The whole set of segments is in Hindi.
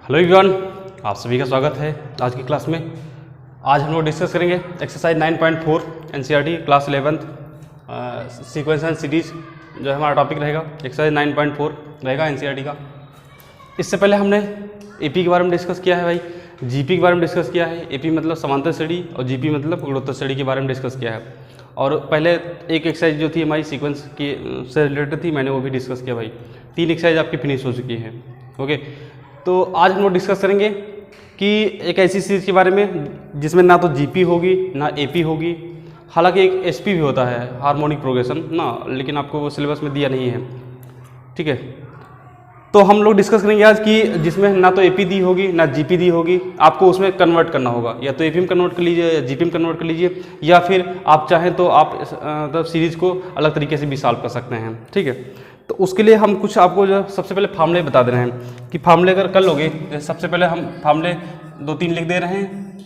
हेलो एवरीवन, आप सभी का स्वागत है आज की क्लास में। आज हम लोग डिस्कस करेंगे exercise 9.4 NCERT class 11th sequence and series जो हमारा टॉपिक रहेगा। एक्सरसाइज 9.4 रहेगा एनसीईआरटी का। इससे पहले हमने एपी के बारे में डिस्कस किया है भाई, जीपी के बारे में डिस्कस किया है। एपी मतलब समांतर श्रेणी और जीपी मतलब गुणोत्तर श्रेणी के बारे में डिस्कस किया है। और पहले एक एक्सरसाइज जो थी हमारी सीक्वेंस की से रिलेटेड थी, मैंने वो भी डिस्कस किया भाई। 3 एक्सरसाइज आपकी फिनिश हो चुकी हैं। ओके, तो आज हम लोग डिस्कस करेंगे कि एक ऐसी सीरीज के बारे में जिसमें ना तो जीपी होगी ना एपी होगी। हालांकि एक एसपी भी होता है, हार्मोनिक प्रोग्रेशन ना, लेकिन आपको वो सिलेबस में दिया नहीं है। ठीक है, तो हम लोग डिस्कस करेंगे आज कि जिसमें ना तो एपी दी होगी ना जीपी दी होगी। आपको उसमें कन्वर्ट करना होगा, या तो एपी में कन्वर्ट कर लीजिए या जीपी में कन्वर्ट कर लीजिए, या फिर आप चाहें तो आप मतलब सीरीज़ को अलग तरीके से भी सॉल्व कर सकते हैं। ठीक है, तो उसके लिए हम कुछ आपको जो सबसे पहले फार्मूले बता दे रहे हैं कि फार्मूले अगर कर लोगे, सबसे पहले हम फार्मूले 2-3 लिख दे रहे हैं।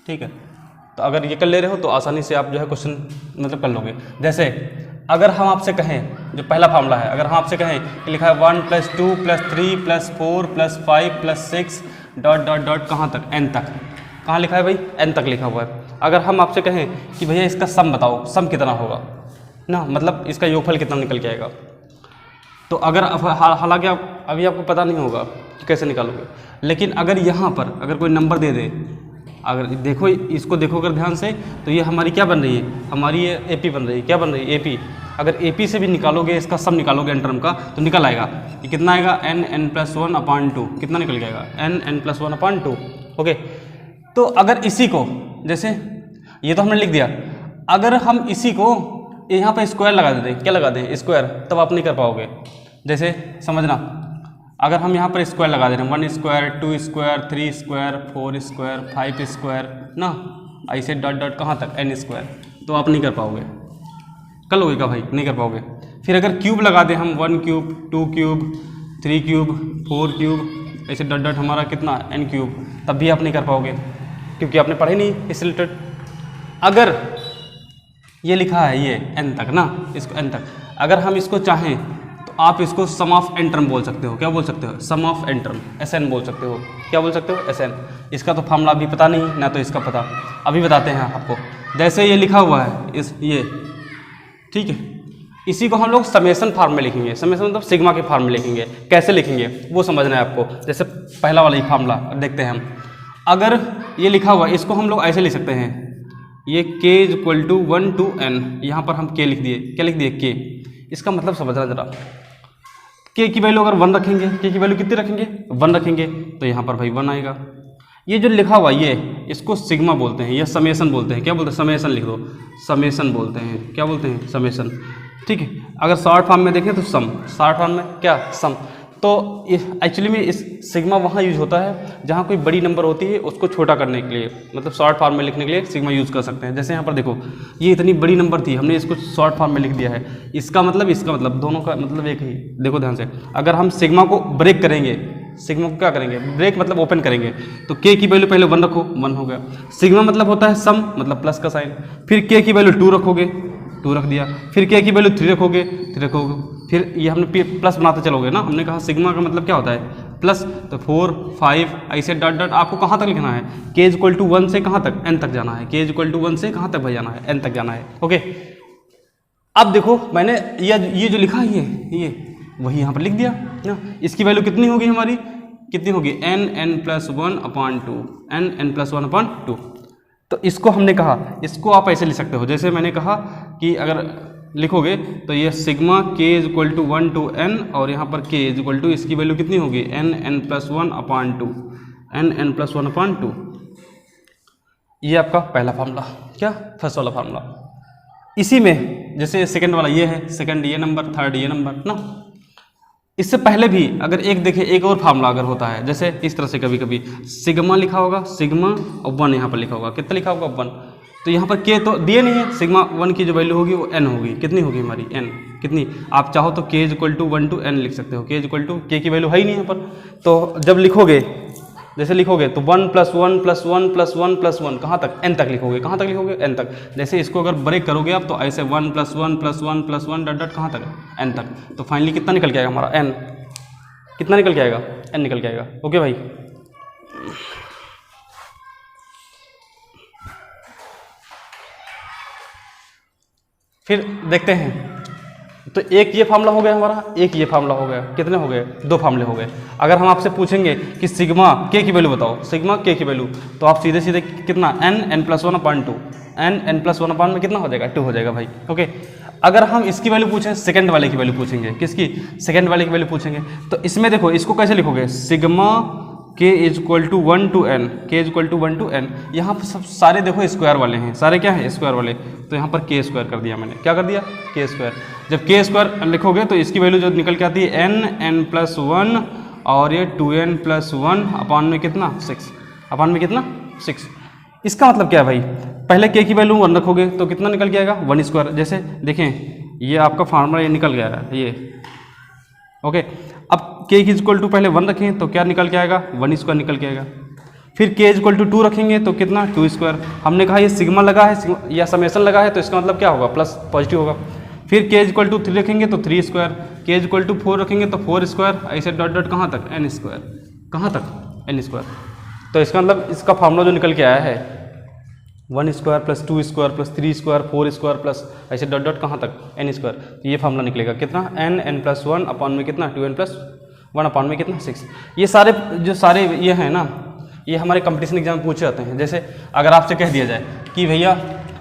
ठीक है, तो अगर ये कर ले रहे हो तो आसानी से आप जो है क्वेश्चन मतलब कर लोगे। जैसे अगर हम आपसे कहें, जो पहला फार्मूला है, अगर हम आपसे कहें कि लिखा है 1 + 2 + 3 + 4 + 5 + 6 ... कहाँ तक, n तक। कहाँ लिखा है भाई, n तक लिखा हुआ है। अगर हम आपसे कहें कि भैया इसका सम बताओ, सम कितना होगा ना, मतलब इसका योगफल कितना निकल के आएगा, तो अगर हालांकि अभी आपको पता नहीं होगा कि कैसे निकालोगे, लेकिन अगर यहाँ पर अगर कोई नंबर दे दे, अगर देखो इसको देखो अगर ध्यान से, तो ये हमारी क्या बन रही है, हमारी ये एपी बन रही है। क्या बन रही है, एपी। अगर एपी से भी निकालोगे, इसका सम निकालोगे n टर्म का, तो निकल आएगा ये कितना आएगा, n+1/2। कितना निकल जाएगा, n+1/2। ओके, तो अगर इसी को, जैसे ये तो हमने लिख दिया, अगर हम इसी को यहाँ पर स्क्वायर लगा देते हैं, क्या लगा दें, स्क्वायर, तब आप नहीं कर पाओगे। जैसे समझना, अगर हम यहाँ पर स्क्वायर लगा दे रहे हैं, 1 square, 2 square, 3 square, 4 square, 5 square ना, ऐसे ... कहाँ तक, n स्क्वायर, तो आप नहीं कर पाओगे। कर लोगे क्या भाई, नहीं कर पाओगे। फिर अगर क्यूब लगा दें हम, 1 क्यूब, 2 क्यूब, 3 क्यूब, 4 क्यूब, ऐसे ... हमारा कितना, n क्यूब, तब भी आप नहीं कर पाओगे, क्योंकि आपने पढ़े नहीं इस रिलेटेड। अगर ये लिखा है ये n तक ना, इसको n तक, अगर हम इसको चाहें तो आप इसको सम ऑफ n टर्म बोल सकते हो। क्या बोल सकते हो, सम ऑफ n टर्म, SN बोल सकते हो। क्या बोल सकते हो, SN। इसका तो फार्मूला अभी पता नहीं ना, तो इसका पता अभी बताते हैं आपको। जैसे ये लिखा हुआ है ये, ठीक है, इसी को हम लोग समेसन फॉर्म में लिखेंगे। समेसन मतलब सिग्मा के फॉर्म में लिखेंगे। कैसे लिखेंगे वो समझना है आपको। जैसे पहला वाला ही फार्मूला देखते हैं हम। अगर ये लिखा हुआ है, इसको हम लोग ऐसे लिख सकते हैं, ये k = 1 to n, यहाँ पर हम k लिख दिए। क्या लिख दिए, k। इसका मतलब समझना जरा, k की वैल्यू अगर 1 रखेंगे, k की वैल्यू कितनी रखेंगे, 1 रखेंगे, तो यहाँ पर भाई 1 आएगा। ये जो लिखा हुआ ये, इसको सिग्मा बोलते हैं या समेसन बोलते हैं। क्या बोलते हैं, समेसन लिख दो, समेसन बोलते हैं। क्या बोलते हैं, समेसन। ठीक है, अगर शॉर्ट फॉर्म में देखें तो सम, शॉर्ट फॉर्म में क्या, सम। तो एक्चुअली में इस सिग्मा वहाँ यूज होता है जहाँ कोई बड़ी नंबर होती है उसको छोटा करने के लिए, मतलब शॉर्ट फॉर्म में लिखने के लिए सिग्मा यूज़ कर सकते हैं। जैसे यहाँ पर देखो, ये इतनी बड़ी नंबर थी, हमने इसको शॉर्ट फॉर्म में लिख दिया है। इसका मतलब दोनों का मतलब एक ही। देखो ध्यान से, अगर हम सिग्मा को ब्रेक करेंगे, सिग्मा को क्या करेंगे, ब्रेक मतलब ओपन करेंगे, तो k की वैल्यू पहले 1 रखो, 1 हो गया। सिग्मा मतलब होता है सम, मतलब प्लस का साइन। फिर k की वैल्यू 2 रखोगे, 2 रख दिया। फिर k की वैल्यू 3 रखोगे, 3 रखोगे। फिर ये हमने प्लस बनाते चलोगे ना, हमने कहा सिग्मा का मतलब क्या होता है, प्लस। तो 4, 5 ऐसे ... आपको कहाँ तक लिखना है, k = 1 से कहाँ तक, n तक जाना है। k = 1 से कहाँ तक भाई जाना है, n तक जाना है। ओके, अब देखो मैंने ये जो लिखा है ये वही यहाँ पर लिख दिया ना। इसकी वैल्यू कितनी होगी हमारी, कितनी होगी, n+1/2, n+1/2। तो इसको हमने कहा, इसको आप ऐसे लिख सकते हो। जैसे मैंने कहा कि अगर लिखोगे तो ये सिग्मा k = 1 to n, और यहाँ पर k = इसकी वैल्यू कितनी होगी, n+1/2, n+1/2। ये आपका पहला फार्मूला, क्या, फर्स्ट वाला फार्मूला। इसी में जैसे सेकंड वाला ये है, सेकंड ये नंबर, थर्ड ये नंबर ना। इससे पहले भी अगर एक देखें, एक और फार्मूला अगर होता है, जैसे इस तरह से कभी कभी सिग्मा लिखा होगा, सिग्मा और 1 यहाँ पर लिखा होगा, कितना लिखा होगा, 1। तो यहाँ पर k तो दिए नहीं है, सिग्मा 1 की जो वैल्यू होगी वो n होगी। कितनी होगी हमारी, n। कितनी, आप चाहो तो k = 1 to n लिख सकते हो। k की वैल्यू है ही नहीं यहाँ पर, तो जब लिखोगे, जैसे लिखोगे तो 1 + 1 + 1 + 1 + 1 कहाँ तक, n तक लिखोगे। कहाँ तक लिखोगे, n तक। जैसे इसको अगर ब्रेक करोगे आप, तो ऐसे 1 + 1 + 1 + 1 ... कहाँ तक, n तक। तो फाइनली कितना निकल के आएगा हमारा, n। कितना निकल के आएगा, n निकल के आएगा। ओके भाई, फिर देखते हैं। तो एक ये फार्मूला हो गया हमारा, एक ये फार्मूला हो गया, कितने हो गए, दो फार्मूले हो गए। अगर हम आपसे पूछेंगे कि सिग्मा के की वैल्यू बताओ, सिग्मा के की वैल्यू, तो आप सीधे सीधे कितना n+1/2, n+1 में कितना हो जाएगा, 2 हो जाएगा भाई। ओके, अगर हम इसकी वैल्यू पूछें, सेकंड वाले की वैल्यू पूछेंगे, किसकी, सेकंड वाले की वैल्यू पूछेंगे, तो इसमें देखो इसको कैसे लिखोगे, sigma k = 1 to n, k = 1 to n। यहाँ पर सब सारे देखो स्क्वायर वाले हैं, सारे क्या हैं, स्क्वायर वाले, तो यहाँ पर k स्क्वायर कर दिया मैंने, क्या कर दिया, k स्क्वायर। जब k स्क्वायर लिखोगे तो इसकी वैल्यू जो निकल के आती है n+1 और ये 2n+1 अपान में कितना 6, अपान में कितना 6। इसका मतलब क्या है भाई, पहले k की वैल्यू 1 रखोगे तो कितना निकल के आएगा 1 स्क्वायर। जैसे देखें ये आपका फार्मूला ये निकल गया है ये। ओके, अब k = पहले 1 रखें तो क्या निकल के आएगा 1 स्क्वायर निकल के आएगा। फिर k = 2 रखेंगे तो कितना 2 स्क्वायर। हमने कहा ये सिग्मा लगा है या समेशन लगा है तो इसका मतलब क्या होगा, प्लस पॉजिटिव होगा। फिर k = 3 रखेंगे तो 3 स्क्वायर, k = 4 रखेंगे तो 4 स्क्वायर, ऐसे डॉट डॉट कहाँ तक n स्क्वायर, कहाँ तक n स्क्वायर। तो इसका मतलब इसका फार्मूला जो निकल के आया है 1 square plus 2 square plus 3 square 4 square plus ऐसे डॉट डॉट कहाँ तक n स्क्वायर। तो ये फार्मूला निकलेगा कितना n+1 अपान में कितना 2n+1 अपान में कितना 6। ये सारे जो सारे ये हैं ना, ये हमारे कंपटीशन एग्जाम में पूछे जाते हैं। जैसे अगर आपसे कह दिया जाए कि भैया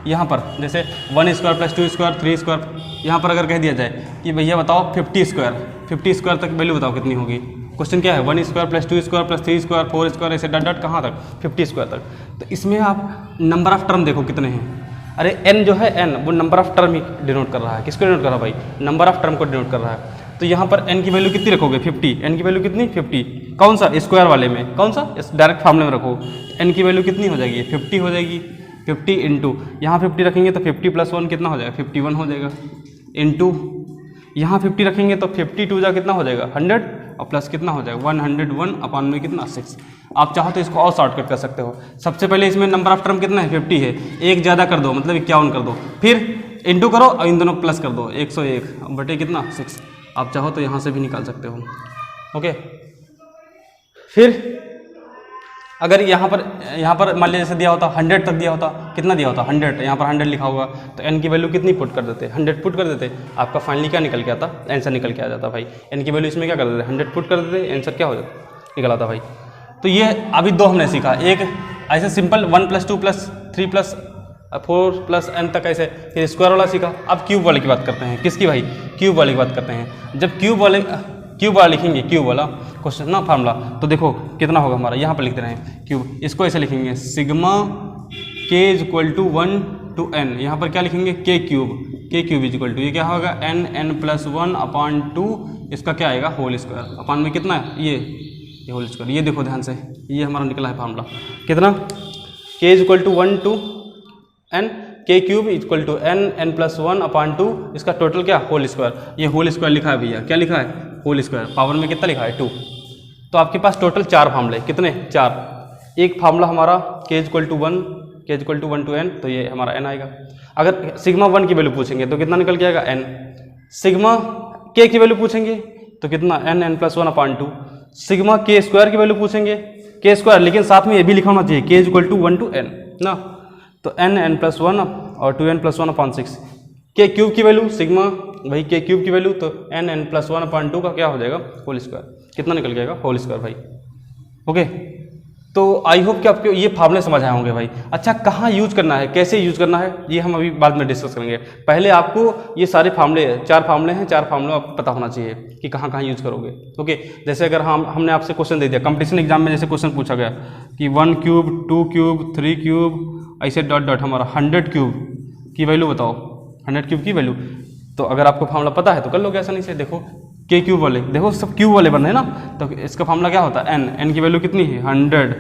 यहाँ पर जैसे 1 स्क्वायर प्लस 2 स्क्वायर 3 स्क्वायर, यहाँ पर अगर कह दिया जाए कि भैया बताओ 50 स्क्वायर तक वैल्यू बताओ कितनी होगी। क्वेश्चन क्या है 1 square plus 2 square plus 3 square 4 square ऐसे डॉट डॉट कहाँ तक 50 स्क्वायर तक। तो इसमें आप नंबर ऑफ टर्म देखो कितने हैं। अरे n जो है n वो number of term he denote कर रहा है, किसको डिनोट कर रहा है भाई, नंबर ऑफ टर्म को डिनोट कर रहा है। तो यहाँ पर n की वैल्यू कितनी रखोगे 50, n की वैल्यू कितनी 50, कौन सा स्क्वायर वाले में, कौन सा डायरेक्ट फार्मूले में रखो, n की वैल्यू कितनी हो जाएगी 50 हो जाएगी। 50 इंटू यहाँ 50 रखेंगे तो 50+1 कितना हो जाएगा 51 हो जाएगा, इंटू यहाँ 50 रखेंगे तो 52 जा कितना हो जाएगा 100 और प्लस कितना हो जाएगा 101 अपान में कितना 6। आप चाहो तो इसको और शॉर्टकट कर सकते हो। सबसे पहले इसमें नंबर ऑफ टर्म कितना है 50 है, एक ज़्यादा कर दो मतलब 51 कर दो, फिर इंटू करो और इन दोनों प्लस कर दो 101 बटे कितना 6। आप चाहो तो यहाँ से भी निकाल सकते हो। ओके, फिर अगर यहाँ पर मान लीजिए जैसे दिया होता 100 तक दिया होता, कितना दिया होता 100, यहाँ पर 100 लिखा हुआ तो n की वैल्यू कितनी पुट कर देते 100 पुट कर देते, आपका फाइनली क्या निकल के आता आंसर निकल के आ जाता भाई। n की वैल्यू इसमें क्या कर देते 100 पुट कर देते, आंसर क्या हो जाता निकल आता भाई। तो ये अभी दो हमने सीखा, एक ऐसे सिंपल 1 + 2 + 3 + 4 + n तक ऐसे, फिर स्क्वायर वाला सीखा। अब क्यूब वाले की बात करते हैं, किसकी भाई क्यूब वाले की बात करते हैं। जब क्यूब वाला लिखेंगे, क्यूब वाला क्वेश्चन ना फार्मूला, तो देखो कितना होगा हमारा, यहाँ पर लिख दे रहे हैं क्यूब, इसको ऐसे लिखेंगे सिग्मा k = 1 to n, यहाँ पर क्या लिखेंगे k क्यूब = ये क्या होगा n+1 अपान 2, इसका क्या आएगा होल स्क्वायर अपान में कितना है ये होल स्क्वायर। ये देखो ध्यान से, ये हमारा निकला है फार्मूला कितना k = 1 to n, k cube = n+1 अपान 2, इसका टोटल क्या होल स्क्वायर। ये होल स्क्वायर लिखा है भैया, क्या लिखा है होल स्क्वायर, पावर में कितना लिखा है 2। तो आपके पास टोटल 4 फार्मूले, कितने 4। एक फार्मूला हमारा k = 1 to n, तो ये हमारा n आएगा। अगर सिग्मा 1 की वैल्यू पूछेंगे तो कितना निकल के आएगा n, सिग्मा k की वैल्यू पूछेंगे तो कितना n+1 अपान 2, सिग्मा k स्क्वायर की वैल्यू पूछेंगे k स्क्वायर, लेकिन साथ में ये भी लिखा होना चाहिए k = 1 to n ना, तो n+1 और 2n+1 अपान 6। k क्यूब की वैल्यू सिग्मा भाई k क्यूब की वैल्यू तो n+1 अपान 2 का क्या हो जाएगा होल स्क्वायर, कितना निकल जाएगा होल स्क्वायर भाई। ओके, तो आई होप कि आपको ये फार्मूले समझ आए होंगे भाई। अच्छा, कहाँ यूज करना है, कैसे यूज करना है, ये हम अभी बाद में डिस्कस करेंगे। पहले आपको ये सारे फार्मूले 4 फार्मूले हैं, 4 फार्मूले आपको पता होना चाहिए कि कहाँ कहाँ यूज करोगे। ओके, जैसे अगर हमने आपसे क्वेश्चन दे दिया कंपटीशन एग्जाम में, जैसे क्वेश्चन पूछा गया कि 1 क्यूब 2 क्यूब 3 क्यूब ऐसे डॉट डॉट हमारा 100 क्यूब की वैल्यू बताओ, 100 क्यूब की वैल्यू, तो अगर आपको फार्मूला पता है तो कर लोगे आसानी से। देखो k क्यूब वाले, देखो सब क्यूब वाले बन रहे हैं ना, तो इसका फार्मूला क्या होता है n की वैल्यू कितनी है 100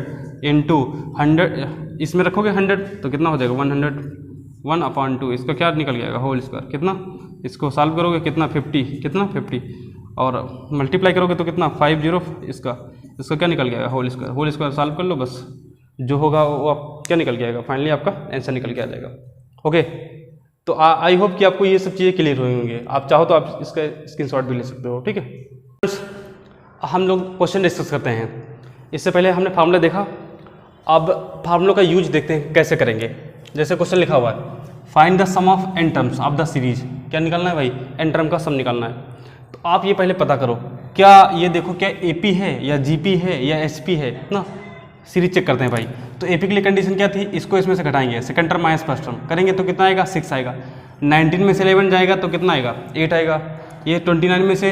इंटू 100, इसमें रखोगे 100 तो कितना हो जाएगा 101 अपान 2, इसका क्या निकल जाएगा होल स्क्वायर, कितना इसको सॉल्व करोगे कितना 50 और मल्टीप्लाई करोगे तो कितना 50, इसका क्या निकल जाएगा होल स्क्वायर सॉल्व कर लो, बस जो होगा वो आप क्या निकल जाएगा फाइनली आपका आंसर निकल के आ जाएगा। ओके, तो आई होप कि आपको ये सब चीज़ें क्लियर हुई होंगी। आप चाहो तो आप इसका स्क्रीनशॉट भी ले सकते हो। ठीक है, हम लोग क्वेश्चन डिस्कस करते हैं। इससे पहले हमने फार्मूला देखा, अब फार्मूला का यूज देखते हैं कैसे करेंगे। जैसे क्वेश्चन लिखा हुआ है find the sum of n terms of the series. क्या निकालना है भाई? एन टर्म का सम निकालना है। तो आप ये पहले पता करो, क्या ये देखो क्या AP है या GP है या SP है ना। सीरीज चेक करते हैं भाई। तो AP के लिए कंडीशन क्या थी? इसको इसमें से घटाएंगे, second term minus first term करेंगे तो कितना आएगा? 6 आएगा। 19 में से 11 जाएगा तो कितना आएगा? 8 आएगा। ये 29 में से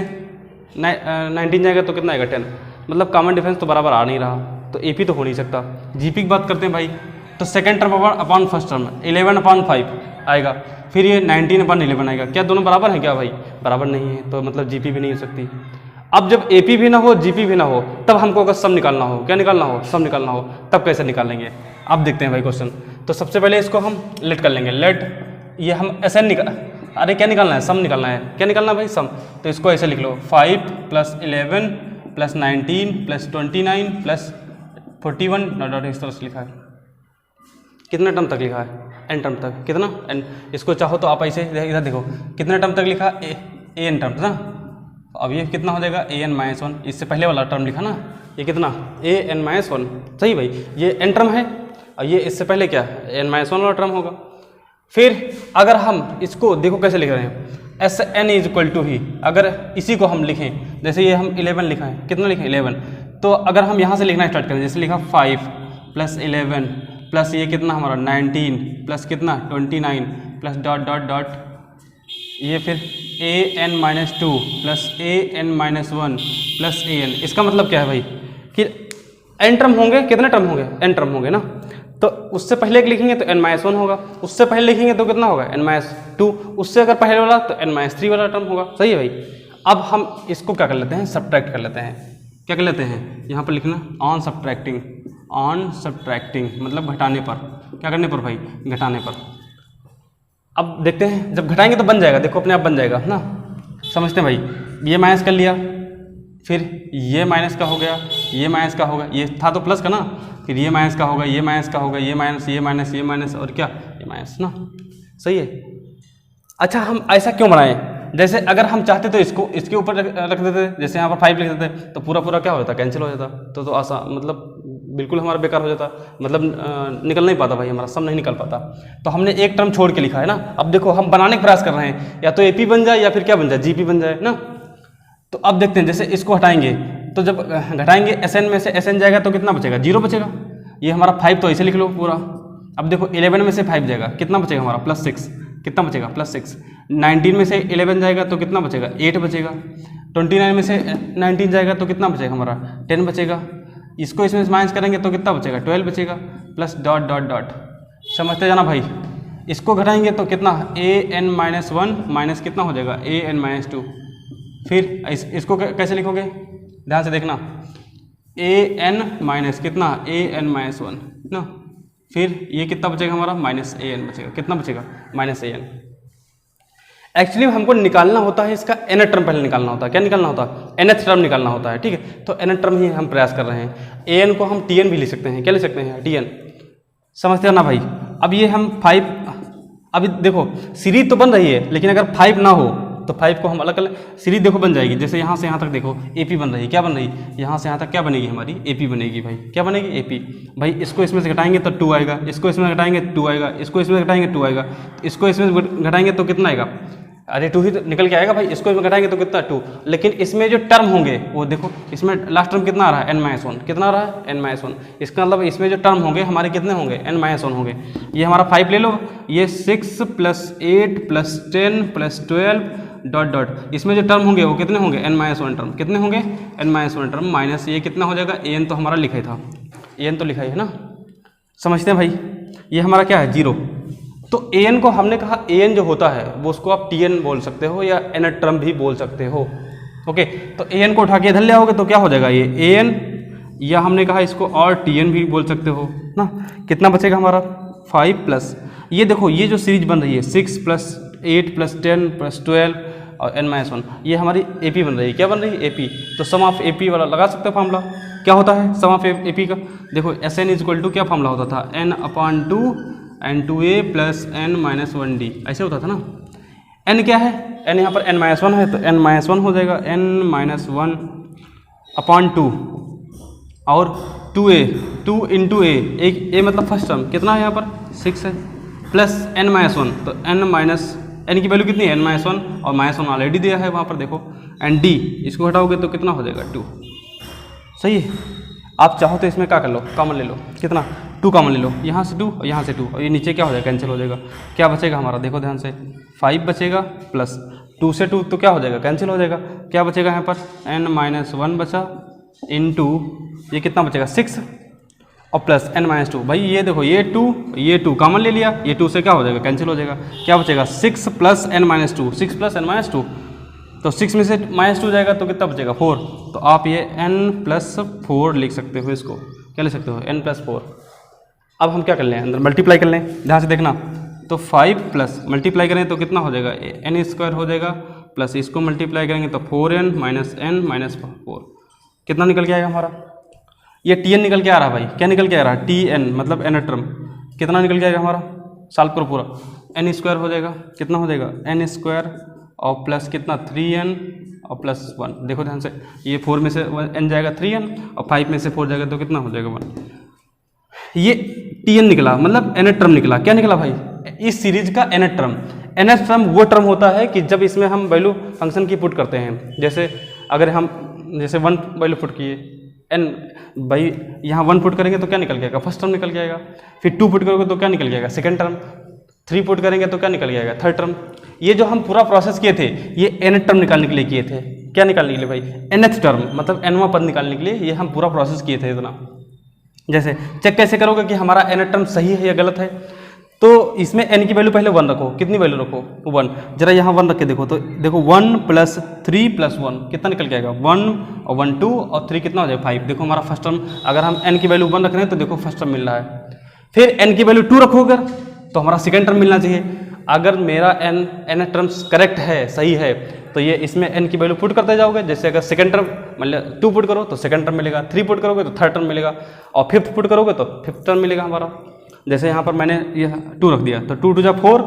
19 जाएगा तो कितना आएगा? 10। मतलब कॉमन डिफरेंस तो बराबर आ नहीं रहा, तो AP तो हो नहीं सकता। GP की बात करते हैं भाई, तो second term upon first term 11/5 आएगा, फिर ये 19/11 आएगा। क्या दोनों बराबर हैं क्या भाई? बराबर नहीं है, तो मतलब GP भी नहीं हो सकती। अब जब AP भी ना हो GP भी ना हो, तब हमको अगर सम निकालना हो, क्या निकालना हो? सम निकालना हो, तब कैसे निकालेंगे? अब देखते हैं भाई क्वेश्चन। तो सबसे पहले इसको हम लेट कर लेंगे। लेट ये हम ऐसे अरे क्या निकालना है? सम निकालना है। क्या निकालना है भाई? सम। तो इसको ऐसे लिख लो 5 + 11 + 19 + 29 + 41 डॉट इस तरह से लिखा है। कितने टर्म तक लिखा है? एन टर्म तक। कितना? एन। इसको चाहो तो आप ऐसे इधर देखो कितने टर्म तक लिखा? एन टर्म ना। अब ये कितना हो जाएगा? an-1। इससे पहले वाला टर्म लिखा ना, ये कितना? an-1। सही भाई, ये एन टर्म है और ये इससे पहले क्या? n-1 वाला टर्म होगा। फिर अगर हम इसको देखो कैसे लिख रहे हैं, Sn = ही, अगर इसी को हम लिखें, जैसे ये हम 11 लिखा है, कितना लिखें? 11। तो अगर हम यहाँ से लिखना स्टार्ट करें, जैसे लिखा 5 + 11 प्लस ये कितना हमारा 19 प्लस कितना 29 प्लस डॉट डॉट डॉट ये फिर an-2 plus an-1 plus an। इसका मतलब क्या है भाई कि n टर्म होंगे। कितने टर्म होंगे? n टर्म होंगे ना। तो उससे पहले एक लिखेंगे तो n-1 होगा, उससे पहले लिखेंगे तो कितना होगा? n-2। उससे अगर पहले वाला तो n-3 वाला टर्म होगा। सही है भाई। अब हम इसको क्या कर लेते हैं? सब्ट्रैक्ट कर लेते हैं। क्या कर लेते हैं? यहाँ पर लिखना ऑन सब्ट्रैक्टिंग मतलब घटाने पर। क्या करने पर भाई? घटाने पर। अब देखते हैं, जब घटाएंगे तो बन जाएगा, देखो अपने आप बन जाएगा ना। समझते हैं भाई। ये माइनस कर लिया, फिर ये माइनस का हो गया, ये माइनस का होगा, ये था तो प्लस का ना, फिर ये माइनस का होगा, ये माइनस का होगा, ये माइनस ये माइनस ये माइनस और क्या? ये माइनस ना। सही है। अच्छा, हम ऐसा क्यों बनाएं? जैसे अगर हम चाहते तो इसको इसके ऊपर रख देते, जैसे यहाँ पर 5 लिख देते तो पूरा पूरा क्या हो जाता? कैंसिल हो जाता। तो आसान मतलब बिल्कुल हमारा बेकार हो जाता, मतलब निकल नहीं पाता भाई, हमारा सम नहीं निकल पाता। तो हमने एक टर्म छोड़ के लिखा है ना। अब देखो हम बनाने का प्रयास कर रहे हैं, या तो AP बन जाए या फिर क्या बन जाए? GP बन जाए ना। तो अब देखते हैं, जैसे इसको हटाएंगे तो जब घटाएंगे Sn में से Sn जाएगा तो कितना बचेगा? 0 बचेगा। ये हमारा 5 तो ऐसे लिख लो पूरा। अब देखो 11 में से 5 जाएगा, कितना बचेगा हमारा? +6। कितना बचेगा? +6। 19 में से 11 जाएगा तो कितना बचेगा? 8 बचेगा। 29 में से 19 जाएगा तो कितना बचेगा हमारा? 10 बचेगा। इसको इसमें माइनस करेंगे तो कितना बचेगा? 12 बचेगा प्लस डॉट डॉट डॉट। समझते जाना भाई। इसको घटाएंगे तो कितना? an-1 माइनस कितना हो जाएगा? an-2। फिर इसको कैसे लिखोगे? ध्यान से देखना, an माइनस कितना? an-1 ना। फिर ये कितना बचेगा हमारा? -an बचेगा। कितना बचेगा? -an। एक्चुअली हमको निकालना होता है इसका nth टर्म पहले निकालना होता है। क्या निकालना होता है? nth टर्म निकालना होता है। ठीक है, तो nth टर्म ही हम प्रयास कर रहे हैं। an को हम tn भी लिख सकते हैं। क्या लिख सकते हैं? tn। समझते हैं ना भाई। अब ये हम 5, अभी देखो सीरीज तो बन रही है, लेकिन अगर 5 ना हो तो 5 को हम अलग अलग सीरीज देखो बन जाएगी। जैसे यहाँ से यहाँ तक देखो AP बन रही है। क्या बन रही है? यहाँ से यहाँ तक क्या बनेगी हमारी? AP बनेगी भाई। क्या बनेगी? AP भाई। इसको इसमें से घटाएंगे तो 2 आएगा, इसको इसमें घटाएंगे 2 आएगा, इसको इसमें घटाएंगे 2 आएगा, इसको इसमें घटाएंगे तो कितना आएगा? अरे 2 ही तो निकल के आएगा भाई। इसको इसमें घटाएंगे तो कितना? 2। लेकिन इसमें जो टर्म होंगे वो देखो, इसमें लास्ट टर्म कितना आ रहा है? n-1। कितना आ रहा है? n-1। इसका मतलब इसमें जो टर्म होंगे हमारे कितने होंगे? n-1 होंगे। ये हमारा 5 ले लो, ये 6 + 8 + 10 + 12 डॉट डॉट। इसमें जो टर्म होंगे वो कितने होंगे? n-1 term. कितने होंगे? n-1 टर्म माइनस ये कितना हो जाएगा? an तो हमारा लिखा ही था, an तो लिखा ही है ना। समझते हैं भाई। ये हमारा क्या है? 0। तो an को हमने कहा an जो होता है वो उसको आप tn बोल सकते हो या nth टर्म भी बोल सकते हो। ओके, तो an को उठा के इधर ले आओगे तो क्या हो जाएगा? ये an, या हमने कहा इसको और tn भी बोल सकते हो ना। कितना बचेगा हमारा? 5 प्लस ये देखो, ये जो सीरीज बन रही है 6 + 8 + 10 + 12 और n-1, ये हमारी AP बन रही है। क्या बन रही है? AP। तो सम ऑफ AP वाला लगा सकते हो फार्मूला। क्या होता है सम ऑफ AP का? देखो Sn = क्या फार्मूला होता था? n/2 n2a + n-1d ऐसे होता था ना। n क्या है? n यहाँ पर n-1 है तो n-1 हो जाएगा। n-1 अपॉन 2 और 2a 2 इंटू ए, एक ए मतलब फर्स्ट टर्म कितना है यहाँ पर 6 है, प्लस n-1, तो n की वैल्यू कितनी है n-1 और -1 ऑलरेडी दिया है वहाँ पर देखो, एंड d इसको हटाओगे तो कितना हो जाएगा 2। सही है। आप चाहो तो इसमें क्या कर लो, कॉमन ले लो, कितना 2 कॉमन ले लो, यहाँ से 2 और यहाँ से 2 और ये नीचे क्या हो जाएगा कैंसिल हो जाएगा। क्या बचेगा हमारा देखो ध्यान से 5 बचेगा, प्लस 2 से 2 तो क्या हो जाएगा कैंसिल हो जाएगा। क्या बचेगा यहाँ पर n-1 बचा, इनटू ये कितना बचेगा 6 और प्लस n-2। भाई ये देखो ये 2 कॉमन ले लिया, ये 2 से क्या हो जाएगा कैंसिल हो जाएगा। क्या बचेगा 6 प्लस n-2, 6 प्लस n-2, तो 6 में से -2 जाएगा तो कितना बचेगा 4। तो आप ये n+4 लिख सकते हो, इसको क्या लिख सकते हो n+4। अब हम क्या कर लें अंदर मल्टीप्लाई कर लें, ध्यान से देखना। तो 5 प्लस मल्टीप्लाई करें तो कितना हो जाएगा n² हो जाएगा, प्लस इसको मल्टीप्लाई करेंगे तो 4n - 4 कितना निकल के आएगा हमारा, ये tn निकल के आ रहा है भाई। क्या निकल के आ रहा है tn मतलब n टर्म, कितना निकल के आएगा हमारा, सॉल्व करो पूरा, n² हो जाएगा, कितना हो जाएगा n² और प्लस कितना 3n और प्लस 1। देखो ध्यान से ये 4 में से n जाएगा 3n और 5 में से 4 जाएगा तो कितना हो जाएगा 1। ये tn निकला मतलब nth टर्म निकला। क्या निकला भाई इस सीरीज का nth टर्म। nth टर्म वो टर्म होता है कि जब इसमें हम वैल्यू फंक्शन की पुट करते हैं, जैसे अगर हम जैसे 1 वैल्यू पुट किए n, भाई यहाँ 1 पुट करेंगे तो क्या निकल जाएगा फर्स्ट टर्म निकल के आएगा, फिर 2 पुट करोगे तो क्या निकल जाएगा सेकंड टर्म, 3 पुट करेंगे तो क्या निकल जाएगा थर्ड टर्म। ये जो हम पूरा प्रोसेस किए थे ये nth टर्म निकालने के लिए किए थे। क्या निकालने के लिए भाई nth टर्म मतलब nवां पद निकालने के लिए ये हम पूरा प्रोसेस किए थे इतना। जैसे चेक कैसे करोगे कि हमारा nth टर्म सही है या गलत है, तो इसमें n की वैल्यू पहले 1 रखो, कितनी वैल्यू रखो 1, जरा यहाँ 1 रख के देखो तो देखो 1 + 3 + 1 कितना निकल के आएगा 1 और 1 2 और 3 कितना हो जाएगा 5। देखो हमारा फर्स्ट टर्म, अगर हम n की वैल्यू 1 रख रहे हैं तो देखो फर्स्ट टर्म मिल रहा है। फिर n की वैल्यू 2 रखोगे तो हमारा सेकंड टर्म मिलना चाहिए। अगर मेरा n टर्म्स करेक्ट है सही है तो ये इसमें n की वैल्यू पुट करते जाओगे। जैसे अगर सेकंड टर्म मतलब 2 पुट करो तो सेकंड टर्म मिलेगा, 3 पुट करोगे तो थर्ड टर्म मिलेगा और 5th पुट करोगे तो 5th टर्म मिलेगा हमारा। जैसे यहाँ पर मैंने ये 2 रख दिया तो 2 × 2 = 4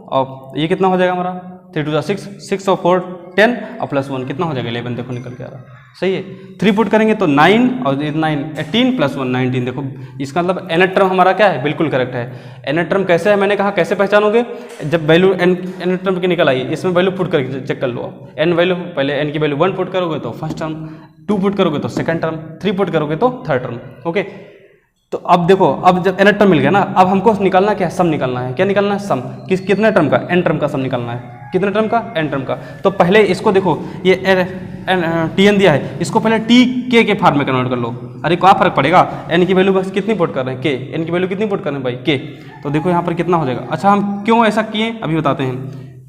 और ये कितना हो जाएगा हमारा 3 × 2 = 6, 6 और 4 10 और प्लस 1 कितना हो जाएगा 11। देखो निकल के आ रहा सही है। 3 पुट करेंगे तो 9 और 9 18 + 1 19। देखो इसका मतलब nth टर्म हमारा क्या है बिल्कुल करेक्ट है। nth टर्म कैसे है मैंने कहा कैसे पहचानोगे, जब वैल्यू nth टर्म की निकल आई इसमें वैल्यू पुट करके चेक कर लो। n वैल्यू पहले n की वैल्यू 1 पुट करोगे तो फर्स्ट टर्म, 2 पुट करोगे तो सेकंड टर्म, 3 पुट करोगे तो थर्ड टर्म। ओके तो अब देखो अब जब nth टर्म मिल गया ना, अब हमको निकालना क्या है सम निकालना है। क्या निकालना है सम, कितने टर्म का n टर्म का सम निकालना है। कितने टर्म का n टर्म का। तो पहले इसको देखो ये tn दिया है, इसको पहले tk के फॉर्म में कन्वर्ट कर लो। अरे क्या फर्क पड़ेगा, n की वैल्यू बस कितनी पुट कर रहे हैं k, n की वैल्यू कितनी पुट कर रहे हैं भाई k। तो देखो यहाँ पर कितना हो जाएगा। अच्छा हम क्यों ऐसा किए अभी बताते हैं।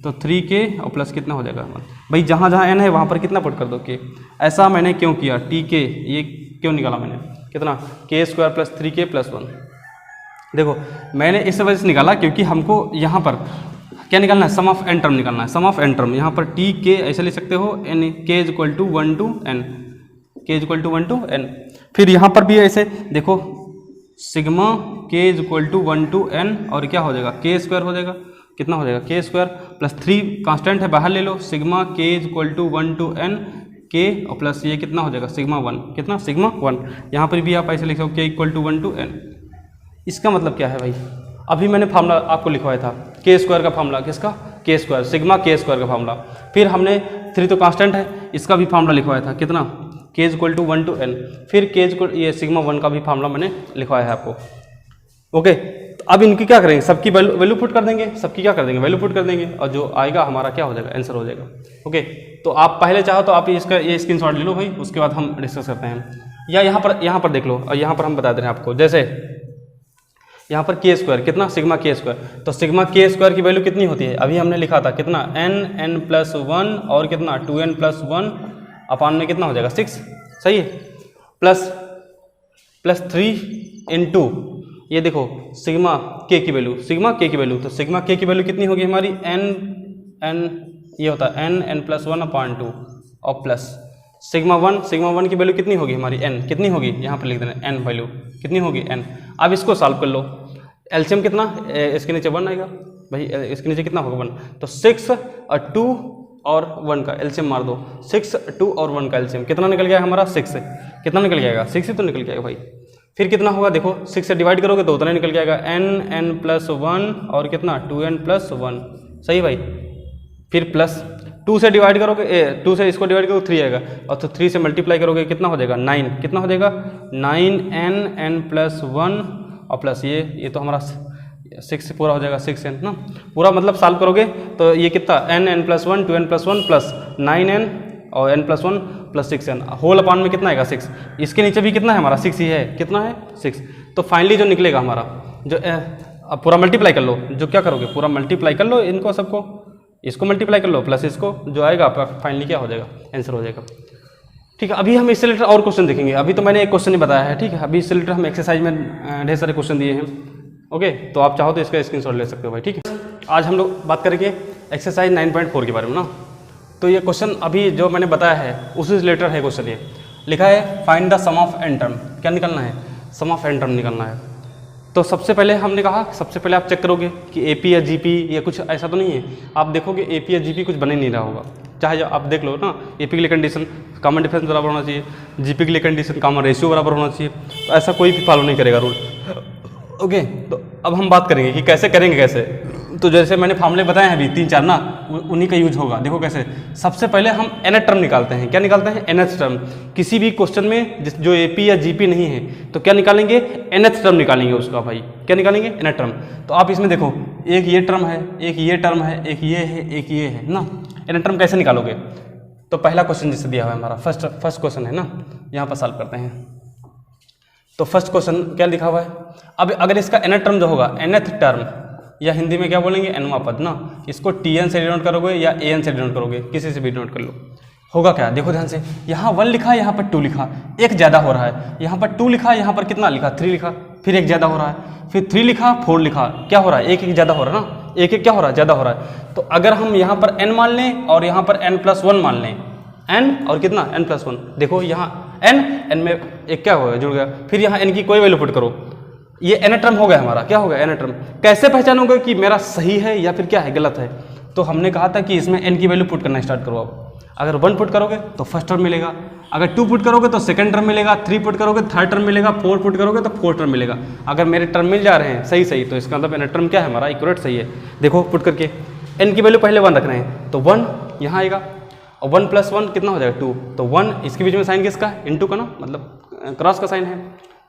तो 3k और प्लस कितना हो जाएगा भाई, जहाँ जहाँ n है वहाँ पर कितना पुट कर दो k। ऐसा मैंने क्यों किया, tk ये क्यों निकाला मैंने, कितना k² + 3k + 1। देखो मैंने इस वजह से निकाला क्योंकि हमको यहाँ पर क्या निकालना है सम ऑफ n टर्म निकालना है। सम ऑफ n टर्म यहाँ पर tk ऐसे लिख सकते हो n k = 1 to n, k = 1 to n। फिर यहाँ पर भी ऐसे देखो सिग्मा k = 1 to n और क्या हो जाएगा k² हो जाएगा, कितना हो जाएगा k² + 3 कांस्टेंट है बाहर ले लो, sigma k = 1 to n k और प्लस ये कितना हो जाएगा सिग्मा 1, कितना सिग्मा 1। यहाँ पर भी आप ऐसे लिख सकते हो k = 1 to n। इसका मतलब क्या है भाई, अभी मैंने फार्मूला आपको लिखवाया था k² का फार्मूला, किसका k² सिग्मा k² का फार्मूला। फिर हमने 3 तो कांस्टेंट है इसका भी फार्मूला लिखवाया था, कितना k = 1 to n। फिर ये सिग्मा 1 का भी फार्मूला मैंने लिखवाया है आपको। ओके तो अब इनकी क्या करेंगे, सबकी वैल्यू पुट कर देंगे, सबकी क्या कर देंगे वैल्यू पुट कर देंगे और जो आएगा हमारा क्या हो जाएगा आंसर हो जाएगा। ओके तो आप पहले चाहो तो आप इसका ये स्क्रीनशॉट ले लो भाई, उसके बाद हम डिस्कस करते हैं। या यहाँ पर देख लो और यहाँ पर हम बता दे रहे हैं आपको। जैसे यहाँ पर k² कितना सिग्मा k², तो सिग्मा k² की वैल्यू कितनी होती है अभी हमने लिखा था कितना n+1 और कितना 2n + 1 अपान में कितना हो जाएगा 6, सही है। प्लस 3 × ये देखो सिग्मा k की वैल्यू, सिग्मा k की वैल्यू, तो सिग्मा k की वैल्यू कितनी होगी हमारी n ये होता है n+1/2 और प्लस सिग्मा 1 की वैल्यू कितनी होगी हमारी n, कितनी होगी यहाँ पर लिख देना n वैल्यू कितनी होगी n। अब इसको सॉल्व कर लो, एलसीएम कितना इसके नीचे 1 आएगा भाई, इसके नीचे कितना होगा 1, तो 6 और 2 और 1 का एलसीएम मार दो, 6, 2 और 1 का एलसीएम कितना निकल गया हमारा 6 से, कितना निकल जाएगा 6 ही तो निकल जाएगा भाई। फिर कितना होगा देखो 6 से डिवाइड करोगे तो उतना ही निकल जाएगा n+1 और कितना 2n+1, सही भाई। फिर प्लस 2 से डिवाइड करोगे 2 से इसको डिवाइड करोगे 3 आएगा, और तो 3 से मल्टीप्लाई करोगे कितना हो जाएगा 9, कितना हो जाएगा 9n+1 और प्लस ये तो हमारा 6 से पूरा हो जाएगा 6n ना, पूरा मतलब सॉल्व करोगे तो ये कितना n+1 2n+1 प्लस 9n और n+1 plus 6n whole upon में कितना आएगा 6, इसके नीचे भी कितना है हमारा 6 ही है, कितना है 6। तो फाइनली जो निकलेगा हमारा जो अब पूरा मल्टीप्लाई कर लो, जो क्या करोगे पूरा मल्टीप्लाई कर लो इनको सबको, इसको मल्टीप्लाई कर लो प्लस इसको, जो आएगा आपका फाइनली क्या हो जाएगा आंसर हो जाएगा। ठीक है, अभी हम इससे रिलेटेड और क्वेश्चन देखेंगे, अभी तो मैंने एक क्वेश्चन ही बताया है। ठीक है, अभी इससे रिलेटेड हम एक्सरसाइज में ढेर सारे क्वेश्चन दिए हैं। ओके, तो आप चाहो तो इसका स्क्रीनशॉट ले सकते हो भाई। ठीक है, आज हम लोग बात करेंगे एक्सरसाइज 9.4 के बारे में ना। तो ये क्वेश्चन अभी जो मैंने बताया है उसी से रिलेटेड है क्वेश्चन। ये लिखा है find the sum of n term, क्या निकलना है सम ऑफ एन टर्म निकलना है। तो सबसे पहले हमने कहा सबसे पहले आप चेक करोगे कि एपी या जीपी या कुछ ऐसा तो नहीं है। आप देखोगे एपी या जीपी कुछ बन ही नहीं रहा होगा, चाहे आप देख लो ना, एपी के लिए कंडीशन कॉमन डिफरेंस बराबर होना चाहिए, जीपी के लिए कंडीशन कॉमन रेशियो बराबर होना चाहिए, तो ऐसा कोई भी फॉलो नहीं करेगा रूल। ओके, तो अब हम बात करेंगे कि कैसे करेंगे कैसे। तो जैसे मैंने फार्मूले बताए हैं अभी 3-4 ना, उन्हीं का यूज होगा। देखो कैसे, सबसे पहले हम nth टर्म निकालते हैं। क्या निकालते हैं nth टर्म। किसी भी क्वेश्चन में जो एपी या जीपी नहीं है तो क्या निकालेंगे nth टर्म निकालेंगे उसका भाई, क्या निकालेंगे nth टर्म। तो आप इसमें देखो एक ये टर्म है, एक ये टर्म है, एक ये है, एक ये है ना। nth टर्म कैसे निकालोगे, तो पहला क्वेश्चन जिससे दिया हुआ है हमारा फर्स्ट क्वेश्चन है ना, यहाँ पर सॉल्व करते हैं। तो फर्स्ट क्वेश्चन क्या लिखा हुआ है, अब अगर इसका nth टर्म जो होगा nth टर्म या हिंदी में क्या बोलेंगे nवां पद ना, इसको tn से डिनोट करोगे या an से डिनोट करोगे, किसी से भी डिनोट कर लो। होगा क्या, देखो ध्यान से, यहाँ 1 लिखा, यहाँ पर 2 लिखा, एक ज़्यादा हो रहा है। यहाँ पर 2 लिखा, यहाँ पर कितना लिखा 3 लिखा, फिर एक ज़्यादा हो रहा है, फिर 3 लिखा 4 लिखा, क्या हो रहा है एक ज़्यादा हो रहा है ना, एक क्या हो रहा है ज़्यादा हो रहा है। तो अगर हम यहाँ पर n मान लें और यहाँ पर n+1 मान लें, n और कितना n+1, देखो यहाँ n में एक क्या होगा जुड़ गया, फिर यहाँ n की कोई वैल्यू पुट करो, ये n टर्म हो गया हमारा, क्या हो गया n टर्म। कैसे पहचानोगे कि मेरा सही है या फिर क्या है गलत है, तो हमने कहा था कि इसमें n की वैल्यू पुट करना स्टार्ट करो। अब अगर 1 पुट करोगे तो फर्स्ट टर्म मिलेगा, अगर 2 पुट करोगे तो सेकंड टर्म मिलेगा, 3 पुट करोगे थर्ड टर्म मिलेगा, 4 पुट करोगे तो फोर्थ टर्म मिलेगा। अगर मेरे टर्म मिल जा रहे हैं सही तो इसका मतलब n टर्म क्या है हमारा इक्वलेट सही है। देखो पुट करके n की वैल्यू पहले 1 रख रहे हैं, तो 1 यहाँ आएगा और 1+1 कितना हो जाएगा 2, तो 1 इसके बीच में साइन किसका इनटू का ना, मतलब क्रॉस का साइन है,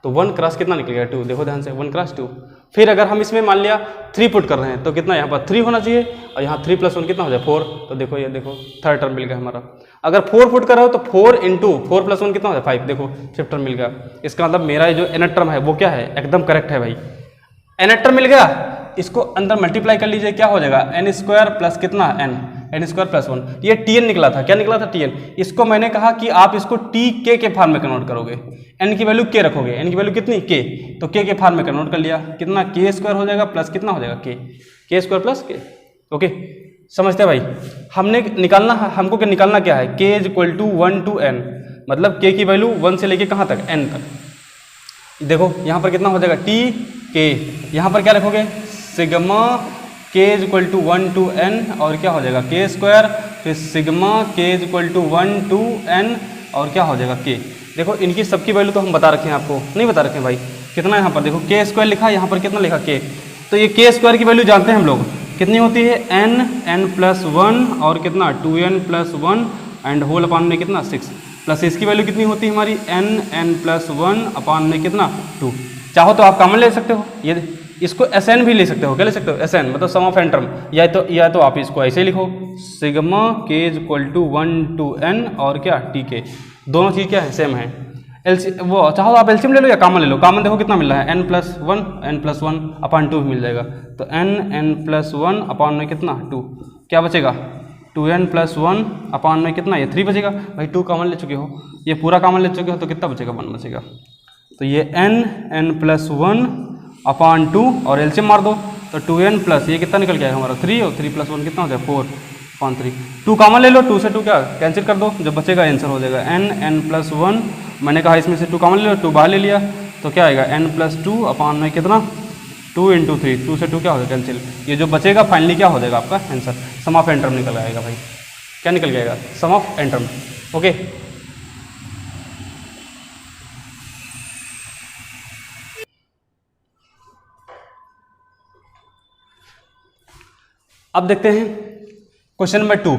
तो 1 क्रॉस कितना निकलेगा 2, देखो ध्यान से 1 क्रॉस 2। फिर अगर हम इसमें मान लिया 3 पुट कर रहे हैं तो कितना यहाँ पर 3 होना चाहिए, और यहाँ 3+1 कितना हो जाए 4, तो देखो ये देखो थर्ड टर्म मिल गया हमारा। अगर 4 पुट कर रहे हो तो 4 × 4+1 कितना हो जाए 5, देखो फिफ्थ टर्म मिल गया। इसका मतलब मेरा जो nth टर्म है वो क्या है एकदम करेक्ट है भाई। nth टर्म मिल गया, इसको अंदर मल्टीप्लाई कर लीजिए, क्या हो जाएगा n² प्लस कितना n² प्लस 1, ये tn निकला था, क्या निकला था tn। इसको मैंने कहा कि आप इसको tk के फॉर्म में कन्वर्ट करोगे, n की वैल्यू k रखोगे, n की वैल्यू कितनी k, तो k के फॉर्म में कन्वर्ट कर लिया, कितना k² हो जाएगा प्लस कितना हो जाएगा k² प्लस k। ओके, समझते हैं भाई। हमने निकालना, हमको क्या निकालना क्या है, k = 1 to n, मतलब k की वैल्यू 1 से लेके कहाँ तक n तक। देखो यहाँ पर कितना हो जाएगा tk, यहाँ पर क्या रखोगे सिग्मा k = 1 to n और क्या हो जाएगा k², फिर सिग्मा k = 1 to n और क्या हो जाएगा k। देखो इनकी सबकी वैल्यू तो हम बता रखे हैं, आपको नहीं बता रखे हैं भाई। कितना यहाँ पर देखो k² लिखा, यहाँ पर कितना लिखा k, तो ये k² की वैल्यू जानते हैं हम लोग कितनी होती है n+1 और कितना 2n+1 एंड होल अपान में कितना 6, प्लस इसकी वैल्यू कितनी होती है हमारी n+1 अपान में कितना 2। चाहो तो आप कॉमन ले सकते हो, ये इसको Sn भी ले सकते हो, क्या ले सकते हो Sn मतलब सम ऑफ एन टर्म, या तो आप इसको ऐसे लिखो सिग्मा k = 1 to n और क्या tk, दोनों चीज़ क्या है सेम है। वो चाहो आप एलसीएम ले लो या कॉमन ले लो, कॉमन देखो कितना मिल रहा है n+1 अपान 2 मिल जाएगा, तो n+1 अपान में कितना 2, क्या बचेगा 2n+1 अपान में कितना ये 3 बचेगा भाई। 2 कॉमन ले चुके हो, ये पूरा कॉमन ले चुके हो, तो कितना बचेगा 1 बचेगा। तो ये n+1 अपान 2 और एलसीएम मार दो, तो 2n प्लस ये कितना निकल गया हमारा 3 और 3+1 कितना हो जाए 4/3। 2 कॉमन ले लो, 2 से 2 क्या कैंसिल कर दो, जब बचेगा आंसर हो जाएगा n+1। मैंने कहा इसमें से 2 कॉमन ले लो, 2 बाहर ले लिया, तो क्या आएगा n+2 अपान में कितना 2 × 3, 2 से 2 क्या हो जाएगा कैंसिल, ये जो बचेगा फाइनली क्या हो जाएगा आपका answer, sum of n term निकल आएगा भाई। क्या निकल जाएगा, sum of n term. Okay, अब देखते हैं क्वेश्चन नंबर 2।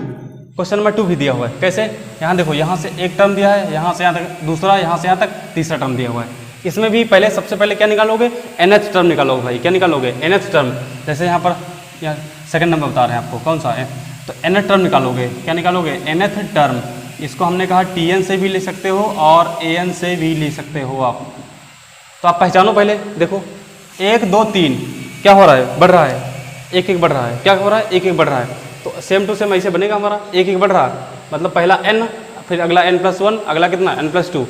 क्वेश्चन नंबर 2 भी दिया हुआ है। कैसे, यहाँ देखो, यहाँ से एक टर्म दिया है, यहाँ से यहाँ तक दूसरा, यहाँ से यहाँ तक तीसरा टर्म दिया हुआ है। इसमें भी पहले सबसे पहले क्या निकालोगे, nth टर्म निकालोगे भाई। क्या निकालोगे, nth टर्म। जैसे यहाँ पर यहाँ सेकंड नंबर बता रहे हैं आपको कौन सा है, तो nth टर्म निकालोगे। क्या निकालोगे, nth टर्म। इसको हमने कहा tn से भी ले सकते हो और an से भी ले सकते हो आप। तो आप पहचानो पहले, देखो 1 2 3 क्या हो रहा है, बढ़ रहा है, एक एक बढ़ रहा है। क्या हो रहा है, एक एक बढ़ रहा है। तो सेम टू सेम ऐसे बनेगा हमारा, एक एक बढ़ रहा है, मतलब पहला n, फिर अगला n+1, अगला कितना n+2।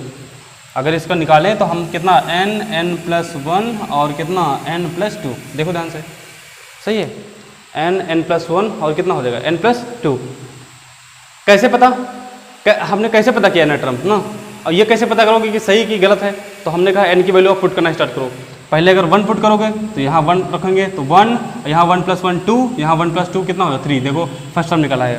अगर इसका निकालें तो हम कितना n+1 और कितना n+2, देखो ध्यान से, सही है, n+1 और कितना हो जाएगा n+2। कैसे पता, हमने कैसे पता किया n टर्म ना, और ये कैसे पता करोगे कि सही कि गलत है, तो हमने कहा n की वैल्यू आप पुट करना स्टार्ट करो। पहले अगर 1 पुट करोगे तो यहाँ 1 रखेंगे तो 1, यहाँ 1+1 2, यहाँ 1+2 कितना होगा 3। देखो फर्स्ट टर्म निकला है।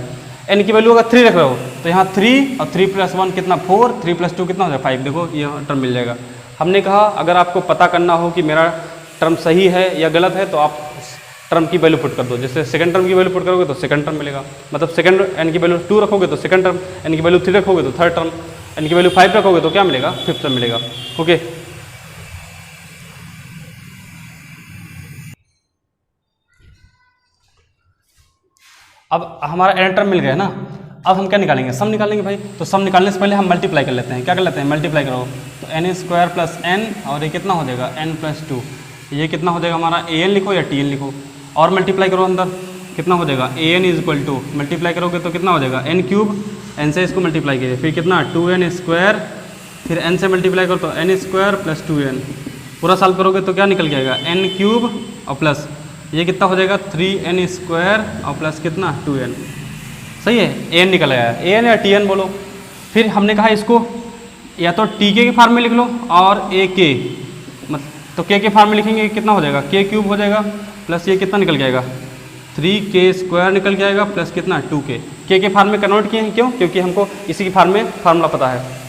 n की वैल्यू अगर 3 रख रहे हो तो यहाँ 3 और 3+1 कितना 4, 3+2 कितना हो जाएगा 5। देखो ये टर्म मिल जाएगा। हमने कहा अगर आपको पता करना हो कि मेरा टर्म सही है या गलत है तो आप टर्म की वैल्यू पुट कर दो। जैसे सेकंड टर्म की वैल्यू पुट करोगे तो सेकंड टर्म मिलेगा, मतलब सेकंड n की वैल्यू 2 रखोगे तो सेकंड टर्म, n की वैल्यू 3 रखोगे तो थर्ड टर्म, n की वैल्यू 5 रखोगे तो क्या मिलेगा, फिफ्थ टर्म मिलेगा। ओके, अब हमारा n टर्म मिल गया ना। अब हम क्या निकालेंगे, सम निकालेंगे भाई। तो सम निकालने से पहले हम मल्टीप्लाई कर लेते हैं। क्या कर लेते हैं, मल्टीप्लाई करो तो n² + n और ये कितना हो जाएगा n+2। ये कितना हो जाएगा हमारा, an लिखो या tn लिखो, और मल्टीप्लाई करो अंदर, कितना हो जाएगा an मल्टीप्लाई करोगे तो कितना हो जाएगा n³, n से इसको मल्टीप्लाई कीजिए, फिर कितना 2n², फिर n से मल्टीप्लाई करो तो n² + 2n, पूरा सॉल्व करोगे तो क्या निकल जाएगा n³ और प्लस ये कितना हो जाएगा 3n² और प्लस कितना 2n। सही है, an निकल आया, an या tn बोलो। फिर हमने कहा इसको या तो tk के फॉर्म में लिख लो और ak, तो k के फॉर्म में लिखेंगे कितना हो जाएगा k³ हो जाएगा, प्लस ये कितना निकल जाएगा 3k² निकल जाएगा, प्लस कितना 2k। k के फॉर्म में कन्वर्ट किए हैं, क्यों, क्योंकि हमको इसी के फॉर्म में फार्मूला पता है।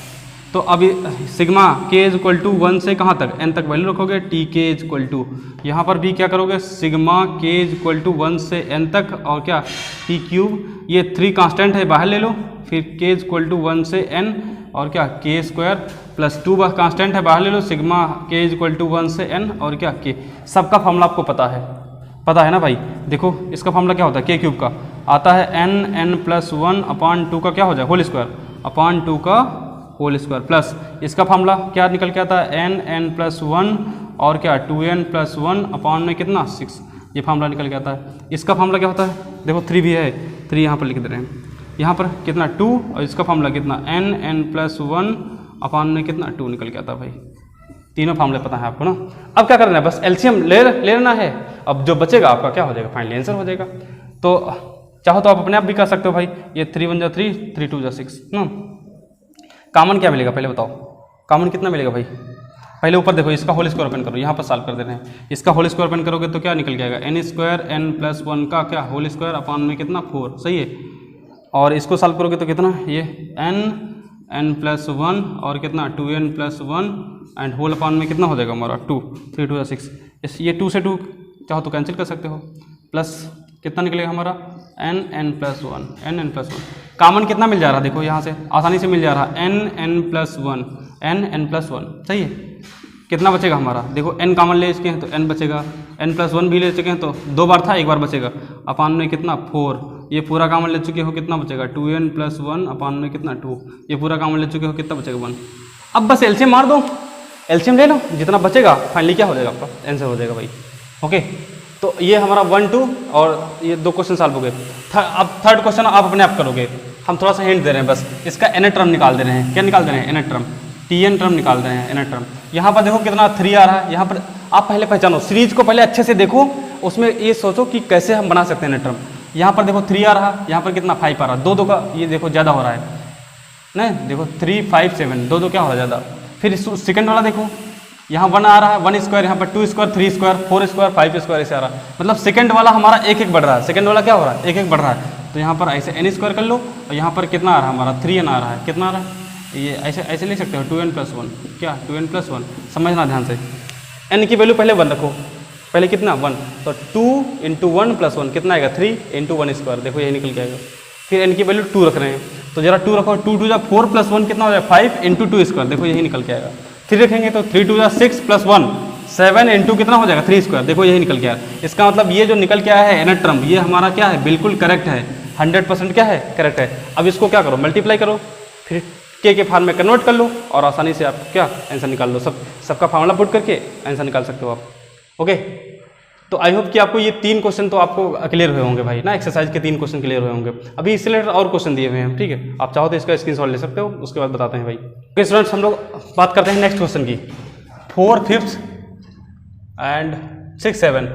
तो अभी सिग्मा k = 1 से कहाँ तक n तक वैल्यू रखोगे, tk = यहाँ पर भी क्या करोगे, सिग्मा k = 1 से n तक और क्या t³, ये 3 कांस्टेंट है बाहर ले लो, फिर k = 1 से n और क्या k² + 2 कांस्टेंट है बाहर ले लो, सिग्मा k = 1 से n और क्या k। सबका फॉर्मूला आपको पता है ना भाई। देखो इसका फॉर्मूला क्या होता है, k³ का आता है n+1/2 का क्या हो जाए होल² का होल स्क्वायर, प्लस इसका फॉर्मूला क्या निकल के आता है n+1 और क्या 2n+1 में कितना 6, ये फॉर्मूला निकल के आता है। इसका फॉर्मूला क्या होता है, देखो 3 भी है, 3 यहाँ पर लिख दे रहे हैं, यहाँ पर कितना 2 और इसका फॉर्मूला कितना n+1 में कितना 2 निकल के आता है भाई। तीनों फॉर्मूले पता है आपको ना। अब क्या करना है, बस एलसीएम ले लेना है। अब जो बचेगा आपका क्या हो जाएगा, फाइनल आंसर हो जाएगा। तो चाहो तो आप अपने आप भी कर सकते हो भाई, ये 3 × 1 = 3, 3 × 2 = 6 ना। कॉमन क्या मिलेगा पहले बताओ, कॉमन कितना मिलेगा भाई। पहले ऊपर देखो, इसका होल स्क्वायर ओपन करो, यहाँ पर सॉल्व कर दे रहे हैं। इसका होल स्क्वायर ओपन करोगे तो क्या निकल जाएगा n² n+1 का क्या होल स्क्वायर अपॉन में कितना 4, सही है। और इसको सॉल्व करोगे तो कितना ये n+1 और कितना 2n+1 एंड होल अपॉन में कितना हो जाएगा हमारा 2, 3 × 2 = 6। ये 2 से 2 चाहो तो कैंसिल कर सकते हो, प्लस कितना निकलेगा हमारा n+1। कॉमन कितना मिल जा रहा है, देखो यहाँ से आसानी से मिल जा रहा है n+1, सही है। कितना बचेगा हमारा, देखो n कॉमन ले चुके हैं तो n बचेगा, n+1 भी ले चुके हैं तो 2 बार था, 1 बार बचेगा, अपॉन में कितना 4, ये पूरा कॉमन ले चुके हो कितना बचेगा 2n+1 अपॉन में कितना 2, ये पूरा कॉमन ले चुके हो कितना बचेगा 1। अब बस एलसीएम मार दो, एलसीएम ले लो, जितना बचेगा फाइनली क्या हो जाएगा आपका आंसर हो जाएगा भाई। ओके, तो ये हमारा 1 2 और ये 2 क्वेश्चन सॉल्व हो गए। अब थर्ड क्वेश्चन आप अपने आप करोगे, हम थोड़ा सा हिंट दे रहे हैं बस। इसका n टर्म निकाल दे रहे हैं, क्या निकाल दे रहे हैं n टर्म, tn टर्म निकाल दे रहे हैं n टर्म। यहाँ पर देखो कितना 3 आ रहा है, यहाँ पर आप पहले पहचानो, सीरीज को पहले अच्छे से देखो, उसमें ये सोचो कि कैसे हम बना सकते हैं n टर्म। यहाँ पर देखो 3 आ रहा है, यहाँ पर कितना 5 आ रहा है, 2 2 का ये देखो ज़्यादा हो रहा है नहीं, देखो 3 5 7 2 2 क्या हो रहा है ज़्यादा। फिर सेकंड वाला देखो, यहाँ 1 आ रहा है, 1², यहाँ पर 2², 3², 4², 5² ऐसे आ रहा है, मतलब सेकंड वाला हमारा एक एक बढ़ रहा है। सेकंड वाला क्या हो रहा है, एक एक बढ़ रहा है। तो यहाँ पर ऐसे n स्क्वायर कर लो और यहाँ पर कितना आ रहा है हमारा 3n आ रहा है। कितना आ रहा है ये ऐसे ऐसे ले सकते हो 2n+1 क्या 2n+1 समझना ध्यान से। n की वैल्यू पहले 1 रखो, पहले कितना 1 तो 2 × 1+1 कितना आएगा 3 × 1 स्क्वायर देखो यही निकल के आएगा। फिर n की वैल्यू 2 रख रहे हैं तो जरा 2 रखो 2 2 4+1 कितना हो जाएगा 5 × 2 स्क्वायर देखो यही निकल के आएगा। 3 रखेंगे तो 3 2 6+1 7 × कितना हो जाएगा 3 स्क्वायर देखो यही निकल के आया। इसका मतलब ये जो निकल के आया है nth टर्म ये हमारा क्या है बिल्कुल करेक्ट है 100% क्या है करेक्ट है। अब इसको क्या करो मल्टीप्लाई करो फिर के फॉर्म में कन्वर्ट कर लो और आसानी से आप क्या आंसर निकाल लो। सबका फार्मूला पुट करके आंसर निकाल सकते हो आप। ओके तो आई होप कि आपको ये 3 क्वेश्चन तो आपको क्लियर हुए होंगे भाई ना, एक्सरसाइज के 3 क्वेश्चन क्लियर हुए होंगे। अभी इससे रिलेटेड और क्वेश्चन दिए हुए हैं, ठीक है आप चाहो तो इसका स्क्रीनशॉट ले सकते हो, उसके बाद बताते हैं भाई। ओके स्टूडेंट्स हम लोग बात करते हैं नेक्स्ट क्वेश्चन की 4 5th एंड 6 7।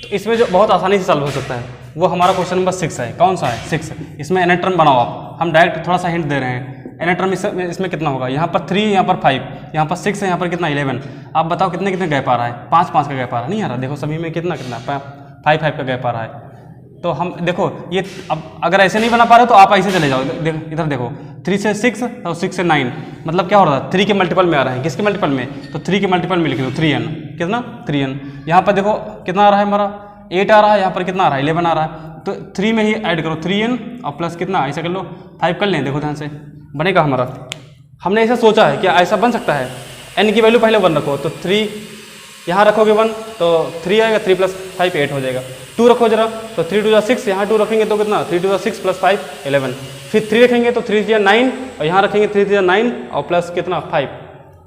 तो इसमें जो बहुत आसानी से सॉल्व हो सकता है वो हमारा क्वेश्चन नंबर 6 है। कौन सा है 6। इसमें nth टर्म बनाओ आप, हम डायरेक्ट थोड़ा सा हिंट दे रहे हैं। nth टर्म इसमें कितना होगा, यहाँ पर 3 यहाँ पर 5 यहाँ पर 6 है यहाँ पर कितना 11। आप बताओ कितने कितने गैप आ रहा है 5 5 का गैप आ रहा नहीं आ रहा देखो सभी में कितना कितना 5 5 का गैप आ रहा है। तो हम देखो ये अब अगर ऐसे नहीं बना पा रहे तो आप ऐसे चले जाओ इधर देखो 3 से 6 और 6 से 9 मतलब क्या हो रहा है 3 के मल्टीपल में आ रहा है। किसके मल्टीपल में तो 3 के मल्टीपल में लिख लो 3n कितना 3n। यहाँ पर देखो कितना आ रहा है हमारा 8 आ रहा है, यहाँ पर कितना आ रहा है 11 आ रहा है तो 3 में ही ऐड करो 3n और प्लस कितना ऐसा कर लो 5 कर लें। देखो ध्यान से बनेगा हमारा। हमने ऐसा सोचा है क्या ऐसा बन सकता है। n की वैल्यू पहले 1 रखो तो 3 यहाँ रखोगे 1 तो 3 आएगा 3 + 5 8 हो जाएगा। 2 रखो जरा तो 3 2 6 यहाँ 2 रखेंगे तो कितना 3 2 6 + 5 11। फिर 3 रखेंगे तो 3 3 9 और यहाँ रखेंगे 3 3 9 और प्लस कितना 5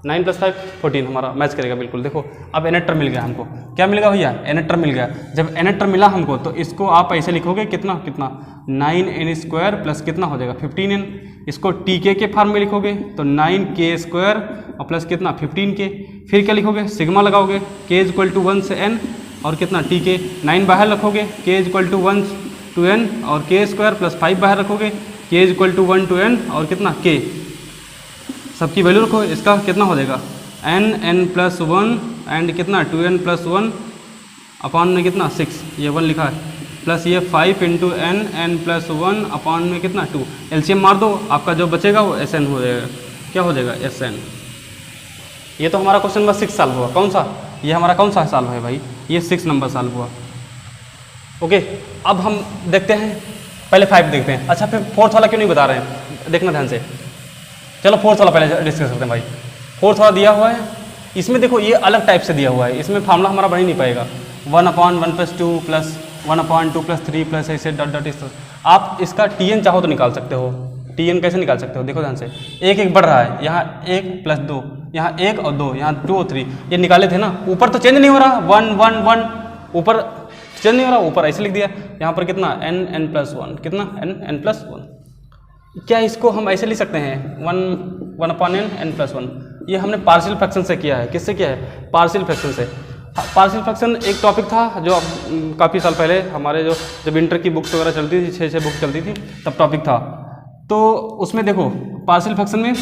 9 + 5 14 हमारा मैच करेगा बिल्कुल। देखो अब nth टर्म मिल गया हमको। क्या मिल गया भैया nth टर्म मिल गया। जब nth टर्म मिला हमको तो इसको आप ऐसे लिखोगे कितना कितना 9n² प्लस कितना हो जाएगा 15n। इसको tk के फॉर्म में लिखोगे तो 9k² और प्लस कितना 15k। फिर क्या लिखोगे सिग्मा लगाओगे k = 1 से n और कितना tk 9 बाहर रखोगे k = 1 to n और k² + 5 बाहर रखोगे k = 1 to n और कितना k सबकी वैल्यू रखो। इसका कितना हो जाएगा n+1 एंड कितना 2n + 1 अपॉन में कितना 6 ये 1 लिखा है प्लस ये 5 × n+1 अपॉन में कितना 2 एलसीएम मार दो आपका जो बचेगा वो sn हो जाएगा। क्या हो जाएगा sn। ये तो हमारा क्वेश्चन नंबर 6 सॉल्व हुआ। कौन सा ये हमारा कौन सा सॉल्व है भाई ये 6 नंबर सॉल्व हुआ। ओके अब हम देखते हैं पहले 5 देखते हैं। अच्छा फिर 4th वाला क्यों नहीं बता रहे हैं देखना ध्यान से। चलो 4th वाला पहले डिस्कस करते हैं भाई। 4th वाला दिया हुआ है इसमें देखो ये अलग टाइप से दिया हुआ है। इसमें फार्मूला हमारा बन ही नहीं पाएगा 1/1 + 2 + 1/2 + 3 प्लस ऐसे डॉट इस तरह। आप इसका tn चाहो तो निकाल सकते हो। tn कैसे निकाल सकते हो देखो ध्यान से 1 1 बढ़ रहा है यहाँ 1 + 2 यहाँ 1 और 2 यहाँ 2 और 3 ये निकाले थे ना। ऊपर तो चेंज नहीं हो रहा 1 1 1 ऊपर चेंज नहीं हो रहा ऊपर ऐसे लिख दिया। यहाँ पर कितना n+1 कितना n+1। क्या इसको हम ऐसे लिख सकते हैं 1/n n+1। ये हमने पार्शियल फ्रैक्शन से किया है। किससे किया है पार्शियल फ्रैक्शन से। पार्शियल फ्रैक्शन एक टॉपिक था जो काफ़ी साल पहले हमारे जो जब इंटर की बुक्स वगैरह चलती थी 6 बुक चलती थी तब टॉपिक था। तो उसमें देखो पार्शियल फ्रैक्शन में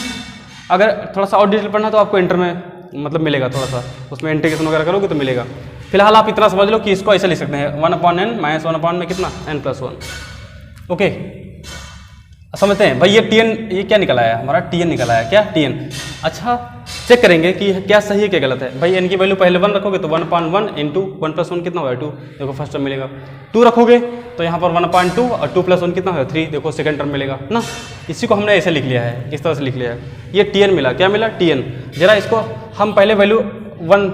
अगर थोड़ा सा और डिटेल पढ़ना तो आपको इंटर में मतलब मिलेगा थोड़ा सा उसमें इंटीग्रेशन वगैरह करोगे तो मिलेगा। फिलहाल आप इतना समझ लो कि इसको ऐसे लिख सकते हैं 1/n - 1/n में कितना n+1। ओके समझते हैं भाई ये tn ये क्या निकल आया हमारा tn निकल आया क्या tn। अच्छा चेक करेंगे कि क्या सही है क्या गलत है भाई। n की वैल्यू पहले 1 रखोगे तो 1/1 × 1 + 1 कितना होगा 2 देखो फर्स्ट टर्म मिलेगा। 2 रखोगे तो यहाँ पर 1/2 और 2 + 1 कितना होगा 3 देखो सेकंड टर्म मिलेगा ना। इसी को हमने ऐसे लिख लिया है इस तरह से लिख लिया है। ये tn मिला क्या मिला tn। जरा इसको हम पहले वैल्यू 1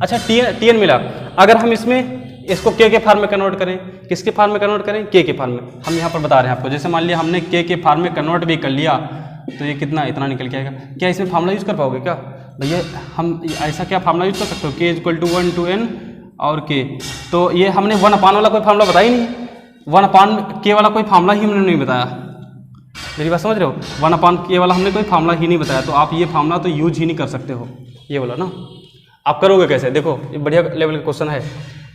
अच्छा tn मिला। अगर हम इसमें इसको k के फॉर्म में कन्वर्ट करें किसके फॉर्म में कन्वर्ट करें k के फॉर्म में। हम यहाँ पर बता रहे हैं आपको जैसे मान लिया हमने k के फॉर्म में कन्वर्ट भी कर लिया तो ये कितना इतना निकल के आएगा। क्या इसमें फार्मूला यूज़ कर पाओगे क्या भैया हम ऐसा क्या फार्मूला यूज़ कर सकते हो k = 1 to n और k। तो ये हमने 1/n वाला कोई फार्मूला बताया ही नहीं 1/k वाला कोई फार्मूला ही हमने नहीं बताया। मेरी बात समझ रहे हो 1/k वाला हमने कोई फार्मूला ही नहीं बताया तो आप ये फार्मूला तो यूज ही नहीं कर सकते हो ये वाला ना। आप करोगे कैसे देखो ये बढ़िया लेवल का क्वेश्चन है।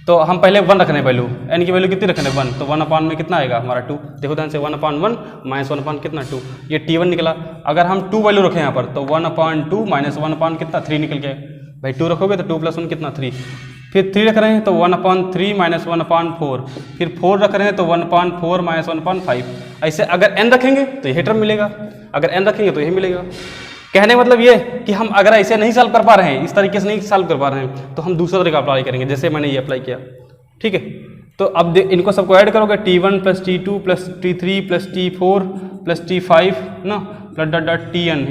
तो हम पहले 1 रखने वैल्यू n की वैल्यू कितनी रखने 1 तो 1/n में कितना आएगा हमारा 2 देखो ध्यान से 1/1 - 1/n कितना 2 ये t1 निकला। अगर हम 2 वैल्यू रखें यहाँ पर तो 1/2 - 1/n कितना 3 निकल गया भाई। 2 रखोगे तो 2 + 1 कितना 3 फिर 3 रख रहे हैं तो 1/3 माइनस 1/4, फिर 4 रख रहे हैं तो 1/4 माइनस 1/5। ऐसे अगर n रखेंगे तो यही टर्म मिलेगा, अगर n रखेंगे तो यही मिलेगा। कहने का मतलब ये कि हम अगर ऐसे नहीं सॉल्व कर पा रहे हैं, इस तरीके से नहीं सॉल्व कर पा रहे हैं, तो हम दूसरा तरीका अप्लाई करेंगे, जैसे मैंने ये अप्लाई किया। ठीक है, तो अब इनको सबको ऐड करोगे, T1 plus T2 plus T3 plus T4 plus T5 ना प्लस डॉट डॉट Tn,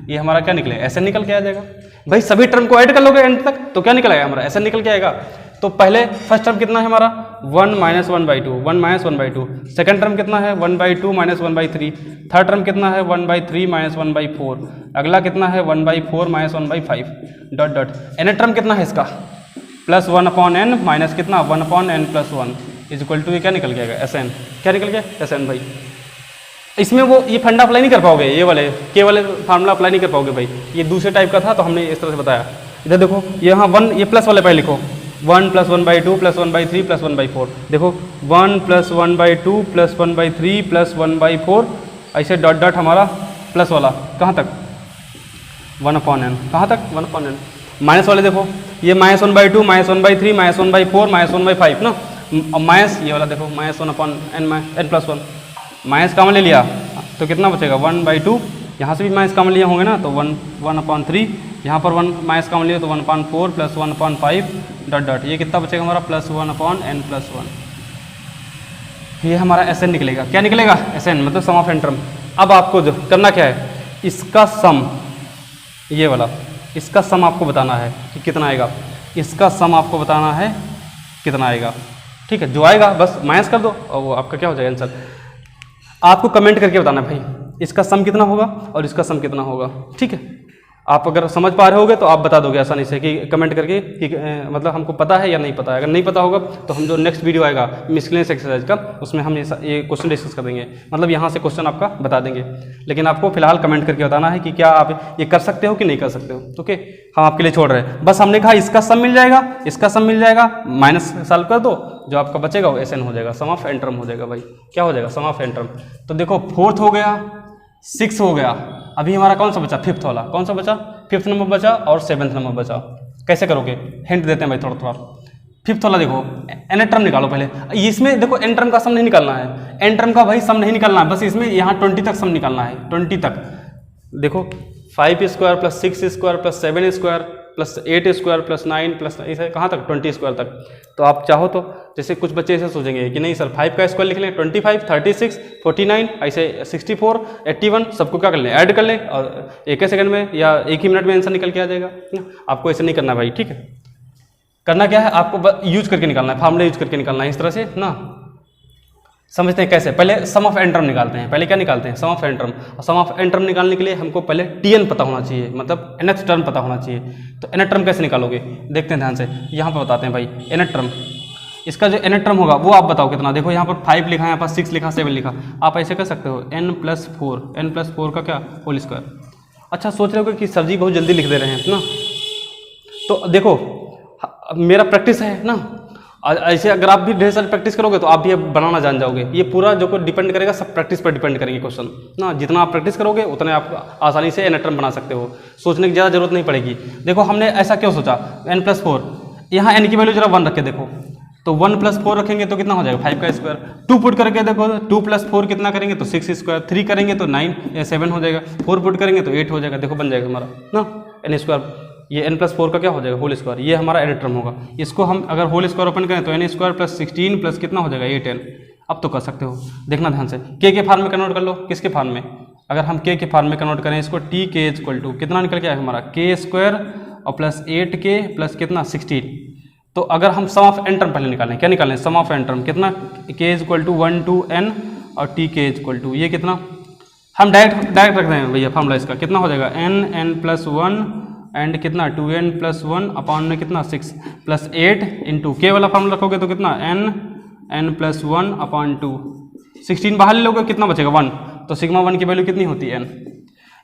ये हमारा क्या निकलेगा, ऐसे निकल के आ जाएगा। भाई सभी टर्म को ऐड कर लोगे एंड तक तो क्या निकल आएगा हमारा, ऐसे निकल के आएगा। तो पहले फर्स्ट टर्म कितना है हमारा 1 माइनस 1/2, 1 माइनस 1/2। सेकेंड टर्म कितना है 1/2 माइनस 1/3। थर्ड टर्म कितना है 1/3 माइनस 1/4। अगला कितना है 1/4 minus 1/5 dot dot. N term कितना है इसका प्लस 1/n माइनस कितना 1/n plus 1 is equal to ये क्या निकल गया Sn। क्या निकल गया Sn भाई। इसमें वो ये फंडा अप्लाई नहीं कर पाओगे, ये वाले के वाले फार्मूला अप्लाई नहीं कर पाओगे भाई, ये दूसरे टाइप का था तो हमने इस तरह से बताया। इधर देखो यहाँ 1, ये प्लस वाले पहले लिखो 1 प्लस 1/2 प्लस 1/3 प्लस 1/4। देखो 1 प्लस 1/2 प्लस 1/3 प्लस 1/4 ऐसे डॉट डॉट हमारा प्लस वाला कहाँ तक 1/n, कहाँ तक 1/n। माइनस वाले देखो ये माइनस 1/2 माइनस 1/3 माइनस 1/4 माइनस 1/5 ना, माइनस ये वाला देखो minus 1/n plus 1, minus common ले लिया तो कितना बचेगा 1/2, यहाँ से भी माइनस कॉमन लिया होंगे ना तो 1/3, यहाँ पर 1 माइनस कॉमन लिया तो 1/4 प्लस 1/5 डॉट डॉट, ये कितना बचेगा हमारा प्लस 1/n प्लस 1। ये हमारा Sn निकलेगा। क्या निकलेगा Sn मतलब सम ऑफ एन टर्म। अब आपको जो करना क्या है, इसका सम, ये वाला इसका सम आपको बताना है कि कितना आएगा, इसका सम आपको बताना है कितना आएगा। ठीक है, जो आएगा बस माइनस कर दो और वो आपका क्या हो जाएगा आंसर। आपको कमेंट करके बताना भाई इसका सम कितना होगा और इसका सम कितना होगा। ठीक है, आप अगर समझ पा रहे होगे तो आप बता दोगे आसानी से कि कमेंट करके कि मतलब हमको पता है या नहीं पता है। अगर नहीं पता होगा तो हम जो नेक्स्ट वीडियो आएगा मिसलेनियस एक्सरसाइज का, उसमें हम ये क्वेश्चन डिस्कस कर देंगे, मतलब यहाँ से क्वेश्चन आपका बता देंगे। लेकिन आपको फिलहाल कमेंट करके बताना है कि क्या आप ये कर सकते हो कि नहीं कर सकते हो। ओके, हम आपके लिए छोड़ रहे हैं। बस हमने कहा इसका सम मिल जाएगा, इसका सम मिल जाएगा, माइनस सॉल्व कर दो, जो आपका बचेगा वो Sn हो जाएगा, सम ऑफ एन टर्म हो जाएगा भाई। क्या हो जाएगा, सम ऑफ एन टर्म। तो देखो 4th हो गया, 6 हो गया, अभी हमारा कौन सा बचा 5th वाला, कौन सा बचा 5th नंबर बचा और 7th नंबर बचा। कैसे करोगे, हिंट देते हैं भाई थोड़ा थोड़ा। 5th वाला देखो एन टर्म निकालो पहले, इसमें देखो एन टर्म का सम नहीं निकालना है, एन टर्म का भाई सम नहीं निकालना है, बस इसमें यहाँ 20 तक सम निकालना है, 20 तक। देखो 5² plus 6² plus 7² plus 8² plus 9 plus ऐसे कहाँ तक 20² तक। तो आप चाहो तो जैसे कुछ बच्चे ऐसे सोचेंगे कि नहीं सर 5 का स्क्वायर लिख लें, 25 36 49 ऐसे 64 81 सबको क्या कर लें, ऐड कर लें और एक ही सेकंड में या एक ही मिनट में आंसर निकल के आ जाएगा। आपको ऐसे नहीं करना भाई। ठीक है, करना क्या है, आपको यूज करके निकालना है, फार्मूला यूज करके निकालना है इस तरह से ना। समझते हैं कैसे, पहले सम ऑफ एन टर्म निकालते हैं। पहले क्या निकालते हैं, सम ऑफ एन टर्म। और सम ऑफ एन टर्म निकालने के लिए हमको पहले Tn पता होना चाहिए, मतलब nth टर्म पता होना चाहिए। तो nth टर्म कैसे निकालोगे, देखते हैं ध्यान से, यहाँ पर बताते हैं भाई nth टर्म। इसका जो nth टर्म होगा वो आप बताओ कितना। देखो यहाँ पर 5 लिखा है, यहाँ पर 6 लिखा, 7 लिखा, आप ऐसे कर सकते हो n+4 का क्या होल स्क्वायर। अच्छा सोच रहे हो कि सर जी बहुत जल्दी लिख दे रहे हैं ना, तो देखो मेरा प्रैक्टिस है ना, ऐसे अगर आप भी ढेर सारी प्रैक्टिस करोगे तो आप भी बनाना जान जाओगे। ये पूरा जो को डिपेंड करेगा सब प्रैक्टिस पर डिपेंड करेंगे क्वेश्चन ना। जितना आप प्रैक्टिस करोगे उतने आप आसानी से n टर्म बना सकते हो, सोचने की ज़्यादा जरूरत नहीं पड़ेगी। देखो हमने ऐसा क्यों सोचा, n+4, यहाँ n की वैल्यू जरा 1 रखे, देखो तो 1+4 रखेंगे तो कितना हो जाएगा 5 का स्क्वायर। 2 पुट करके देखो 2+4 कितना करेंगे तो 6², 3 करेंगे तो 9 या 7 हो जाएगा, 4 पुट करेंगे तो 8 हो जाएगा। देखो बन जाएगा हमारा ना n², ये n+4 का क्या हो जाएगा होल स्क्वायर, ये हमारा n टर्म होगा। इसको हम अगर होल स्क्वायर ओपन करें तो n² प्लस 16 प्लस कितना हो जाएगा 8n। अब तो कर सकते हो, देखना ध्यान से, के फार्म में कन्वर्ट कर लो। किसके फार्म में, अगर हम के फार्म में कन्वर्ट करें इसको, t k इक्वल टू कितना निकल के आएगा हमारा k² और प्लस 8k प्लस कितना 16। तो अगर हम सम ऑफ एन टर्म पहले निकालें, क्या निकालें सम ऑफ एन टर्म, कितना k equal to 1 to n और t k इक्वल टू ये कितना, हम डायरेक्ट रख रहे हैं भैया फार्मूला इसका, कितना हो जाएगा n+1 एंड कितना 2n+1 अपॉन में कितना 6 प्लस 8 इंटू के वाला फॉर्मूला रखोगे तो कितना n+1 अपॉन 2, 16 बाहर ले लोगे कितना बचेगा 1, तो सिग्मा 1 की वैल्यू कितनी होती है n।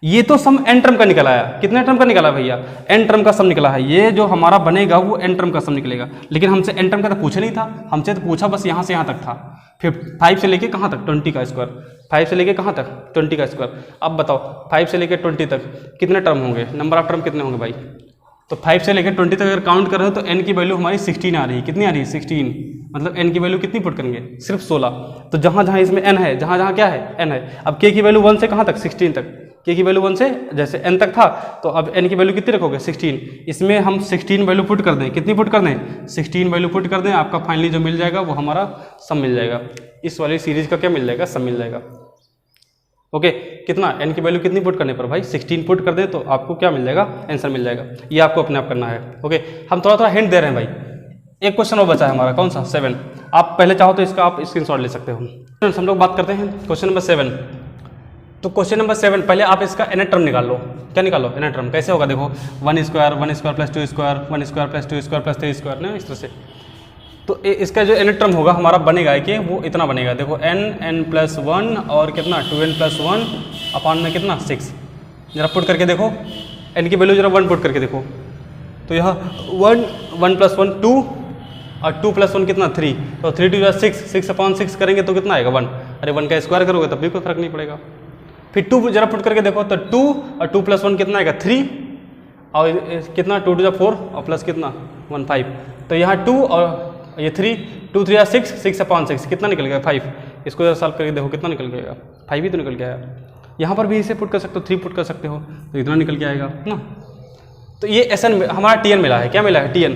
ये तो सम एन टर्म का निकला है, कितने टर्म का निकला भैया एन टर्म का सम निकला है। ये जो हमारा बनेगा वो एन टर्म का सम निकलेगा, लेकिन हमसे एन टर्म का तो पूछा नहीं था, हमसे तो पूछा बस यहाँ से यहाँ तक था, फिर 5 से लेके कहाँ तक 20 का स्क्वायर, 5 से लेके कहाँ तक 20 का स्क्वायर। अब बताओ 5 से लेके 20 तक कितने टर्म होंगे, नंबर ऑफ टर्म कितने होंगे भाई, तो 5 से लेकर 20 तक अगर काउंट कर रहे हो तो n की वैल्यू हमारी 16 आ रही है। कितनी आ रही है? 16। मतलब n की वैल्यू कितनी पुट करेंगे? सिर्फ 16। तो जहाँ जहाँ इसमें n है, जहाँ जहाँ क्या है? n है। अब k की वैल्यू 1 से कहाँ तक? 16 तक। k की वैल्यू 1 से जैसे n तक था, तो अब n की वैल्यू कितनी रखोगे? 16। इसमें हम 16 वैल्यू पुट कर दें। कितनी पुट कर दें? 16 वैल्यू पुट कर दें। आपका फाइनली जो मिल जाएगा वो हमारा सम मिल जाएगा। इस वाली सीरीज का क्या मिल जाएगा? सम मिल जाएगा। ओके, कितना? n की वैल्यू कितनी पुट करने पर भाई? 16 पुट कर दें तो आपको क्या मिल जाएगा? आंसर मिल जाएगा। ये आपको अपने आप करना है। ओके, हम थोड़ा थोड़ा हिंट दे रहे हैं भाई। एक क्वेश्चन और बचा है हमारा, कौन सा? 7। आप पहले चाहो तो इसका आप स्क्रीनशॉट ले सकते हो। हम लोग बात करते हैं क्वेश्चन नंबर 7। तो क्वेश्चन नंबर 7, पहले आप इसका nth टर्म निकाल लो। क्या निकालो? nth टर्म कैसे होगा? देखो 1 square, 1 square plus 2 square, 1 square plus 2 square plus 3 square ना, इस तरह से। तो इसका जो nth टर्म होगा हमारा बनेगा कि वो इतना बनेगा। देखो n प्लस 1 और कितना 2n प्लस 1 अपान में कितना 6। जरा पुट करके देखो n की वैल्यू, जरा 1 पुट करके देखो। तो यहाँ 1 प्लस 1 2 और 2 प्लस 1 कितना 3। तो 3 2 6, 6 अपान 6 करेंगे तो कितना आएगा? 1। अरे 1 का स्क्वायर करोगे तब भी कोई फर्क नहीं पड़ेगा। फिर 2 जरा पुट करके देखो तो 2 और 2 प्लस 1 कितना आएगा? 3 और कितना 2 2 4 और प्लस कितना 1 5। तो यहाँ 2 और ये 3, 2 3 6, 6 अपान 6 कितना निकल गया? 5। इसको जरा सॉल्व करके देखो कितना निकल गया? 5 ही तो निकल गया है। यहाँ पर भी इसे पुट कर सकते हो, 3 पुट कर सकते हो तो इतना निकल के आएगा ना। तो ये SN हमारा TN मिला है। क्या मिला है? TN।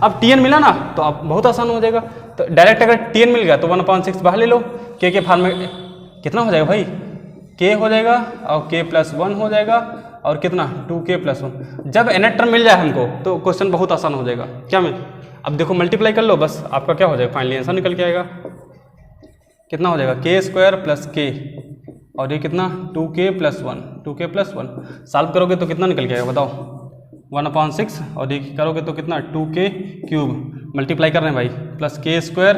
अब TN मिला ना तो अब बहुत आसान हो जाएगा। तो डायरेक्ट अगर TN मिल गया तो 1/6 बाहर ले लो। K के फॉर्म में कितना हो जाएगा भाई? K हो जाएगा और K प्लस 1 हो जाएगा और कितना 2K प्लस 1। जब nth टर्म मिल जाए हमको तो क्वेश्चन बहुत आसान हो जाएगा। क्या में अब देखो मल्टीप्लाई कर लो, बस आपका क्या हो जाएगा? फाइनली आंसर निकल के आएगा। कितना हो जाएगा? K स्क्वायर प्लस K और ये कितना 2K plus 1, 2K plus 1। Solve करोगे तो कितना निकल के आएगा बताओ? 1/6 और ये करोगे तो कितना 2K क्यूब। मल्टीप्लाई कर रहे हैं भाई, प्लस K स्क्वायर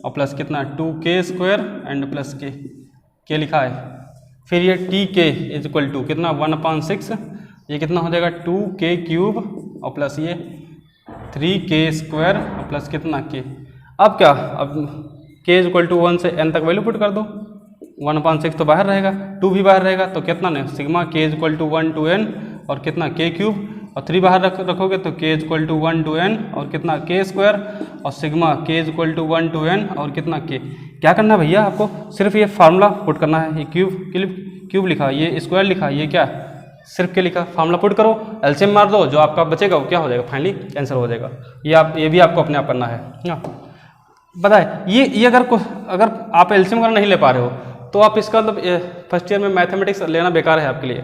और प्लस कितना 2K square and plus K लिखा है। फिर ये TK इज इक्वल टू कितना 1/6, ये कितना हो जाएगा 2K क्यूब और प्लस ये 3K स्क्वायर और प्लस कितना K। अब क्या? अब K इज इक्वल टू 1 से n तक वैल्यू पुट कर दो। 1/6 तो बाहर रहेगा, 2 भी बाहर रहेगा तो कितना ने sigma K is equal to 1 to n और कितना K क्यूब और 3 बाहर रखोगे तो K is equal to 1 to n और कितना K स्क्वायर और sigma K is equal to 1 to n और कितना K। क्या करना है भैया? आपको सिर्फ ये फार्मूला पुट करना है। ये क्यूब लिखा, ये स्क्वायर लिखा, ये क्या सिर्फ के लिखा। फार्मूला पुट करो, एलसीएम मार दो, जो आपका बचेगा वो क्या हो जाएगा? फाइनली आंसर हो जाएगा। ये भी आपको अपने आप करना है ना। बताए ये अगर आप एलसीएम वगैरह नहीं ले पा रहे हो तो आप इसका मतलब फर्स्ट ईयर में मैथमेटिक्स लेना बेकार है आपके लिए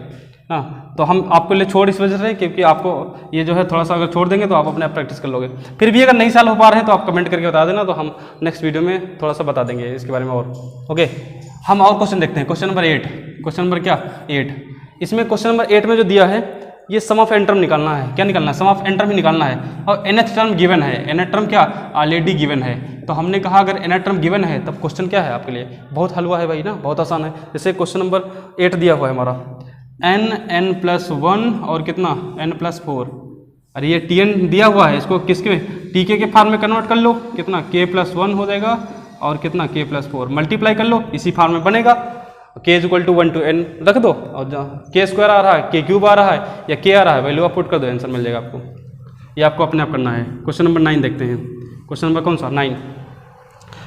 ना। तो हम आपके लिए छोड़ इस वजह से क्योंकि आपको ये जो है थोड़ा सा अगर छोड़ देंगे तो आप अपने आप प्रैक्टिस कर लोगे। फिर भी अगर नहीं साल हो पा रहे हैं तो आप कमेंट करके बता देना, तो हम नेक्स्ट वीडियो में थोड़ा सा बता देंगे इसके बारे में और। ओके, हम और क्वेश्चन देखते हैं। Question number 8। क्वेश्चन नंबर क्या? 8। इसमें क्वेश्चन नंबर 8 में जो दिया है ये सम ऑफ n टर्म निकालना है। क्या निकालना है? सम ऑफ n टर्म ही निकालना है। और nth टर्म गिवन है। nth टर्म क्या? ऑलरेडी गिवन है। तो हमने कहा अगर nth टर्म गिवन है तब क्वेश्चन क्या है आपके लिए? बहुत हलवा है भाई ना, बहुत आसान है। जैसे क्वेश्चन नंबर 8 दिया हुआ है हमारा n प्लस 1 और कितना n प्लस 4। अरे ये Tn दिया हुआ है, इसको किसके TK के फॉर्म में कन्वर्ट कर लो। कितना K प्लस 1 हो जाएगा और कितना K प्लस 4। मल्टीप्लाई कर लो, इसी फॉर्म में बनेगा। K is equal to 1 to n रख दो और K स्क्वायर आ रहा है, K क्यूब आ रहा है या K आ रहा है, वैल्यू आप पुट कर दो, आंसर मिल जाएगा आपको। ये आपको अपने आप करना है। क्वेश्चन नंबर 9 देखते हैं। क्वेश्चन नंबर कौन सा? 9।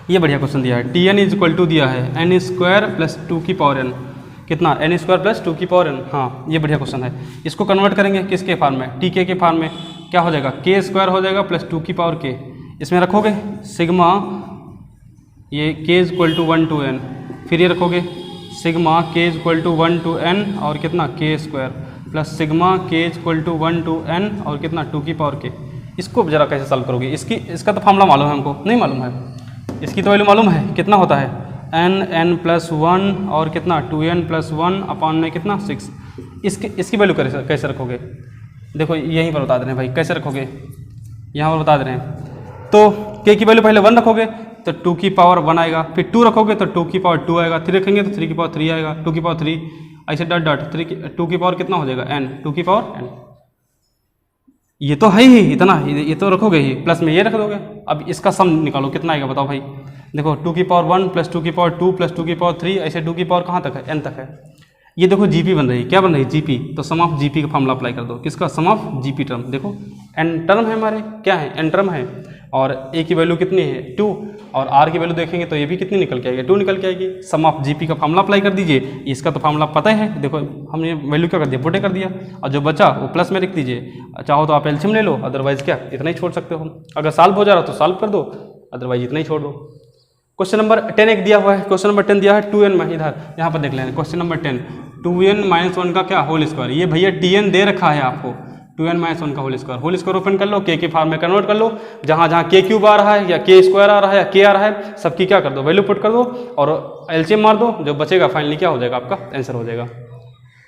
ये बढ़िया क्वेश्चन दिया है। Tn इज इक्वल टू दिया है n स्क्वायर प्लस 2 की पावर n। कितना? n स्क्वायर प्लस 2 की पावर n। हाँ, ये बढ़िया क्वेश्चन है। इसको कन्वर्ट करेंगे किसके फॉर्म में? TK के फॉर्म में। क्या हो जाएगा? K स्क्वायर हो जाएगा प्लस 2 की पावर K। इसमें रखोगे सिग्मा ये K is equal to 1 to n। फिर ये रखोगे sigma K is equal to 1 to n और कितना K square plus sigma K is equal to 1 to n और कितना 2 की पावर K। इसको जरा कैसे सॉल्व करोगे? इसका तो फार्मूला मालूम है हमको, नहीं मालूम है? इसकी तो वैल्यू मालूम है, कितना होता है n प्लस 1 और कितना 2n प्लस 1 अपान में कितना 6। इसकी वैल्यू कैसे रखोगे? देखो यहीं पर बता दे रहे हैं भाई, कैसे रखोगे यहाँ पर बता दे रहे हैं। तो K की वैल्यू पहले 1 रखोगे तो 2 की पावर 1 आएगा, फिर 2 रखोगे तो 2 की पावर 2 आएगा, 3 रखेंगे तो 3 की पावर 3 आएगा, 2 की पावर 3 ऐसे डॉट डॉट 2 की पावर कितना हो जाएगा n, 2 की पावर n। ये तो है ही इतना, ये तो रखोगे ही, प्लस में ये रख दोगे। अब इसका सम निकालो कितना आएगा बताओ भाई। देखो 2 की पावर 1 प्लस 2 की पावर 2 प्लस 2 की पावर 3 ऐसे 2 की पावर कहाँ तक है? n तक है। ये देखो जीपी बन रही है, क्या बन रही है जीपी, तो सम ऑफ जीपी का फॉर्मूला अप्लाई कर दो, किसका, सम ऑफ जीपी टर्म। देखो एन टर्म है हमारे, क्या है, एन टर्म है, और ए की वैल्यू कितनी है 2, और आर की वैल्यू देखेंगे तो ये भी कितनी निकल के आएगी, 2 निकल के आएगी। सम ऑफ जीपी का फॉर्मूला अप्लाई कर दीजिए, इसका तो फॉर्मूला पता है, देखो हमने वैल्यू क्या कर दिया, पुट कर दिया, और जो बचा वो प्लस में लिख दीजिए। चाहो तो आप एलसीएम ले लो, अदरवाइज क्या इतना ही छोड़ सकते हो, अगर सॉल्व हो जा रहा तो सॉल्व कर दो, अदरवाइज इतना ही छोड़ दो। क्वेश्चन नंबर 10 एक दिया हुआ है, क्वेश्चन नंबर 10 दिया है 2n में, इधर यहाँ पर देख लेना, क्वेश्चन नंबर 10 2n - 1 का क्या होल स्क्वायर, ये भैया tn दे रखा है आपको, 2n - 1 का होल स्क्वायर ओपन कर लो, के फॉर्म में कन्वर्ट कर लो, जहाँ जहाँ के क्यूब आ रहा है या के स्क्वायर आ रहा है या के आ रहा है, सबकी क्या कर दो, वैल्यू पुट कर दो और एलसीएम मार दो, जो बचेगा फाइनली क्या हो जाएगा, आपका आंसर हो जाएगा।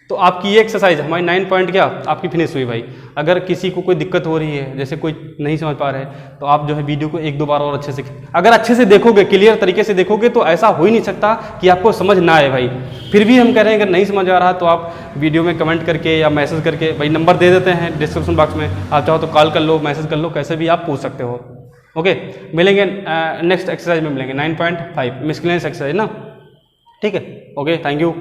तो आपकी ये एक्सरसाइज हमारी 9 पॉइंट क्या आपकी फिनिश हुई भाई। अगर किसी को कोई दिक्कत हो रही है, जैसे कोई नहीं समझ पा रहे हैं, तो आप जो है वीडियो को 1-2 बार और अच्छे से, अगर अच्छे से देखोगे, क्लियर तरीके से देखोगे, तो ऐसा हो ही नहीं सकता कि आपको समझ ना आए भाई। फिर भी हम कह रहे हैं अगर नहीं समझ आ रहा तो आप वीडियो में कमेंट करके या मैसेज करके, भाई नंबर दे देते हैं डिस्क्रिप्शन बॉक्स में, आप चाहो तो कॉल कर लो, मैसेज कर लो, कैसे भी आप पूछ सकते हो। ओके, मिलेंगे नेक्स्ट एक्सरसाइज में, मिलेंगे 9.5 मिसलेनियस एक्सरसाइज ना, ठीक है। Okay, thank you.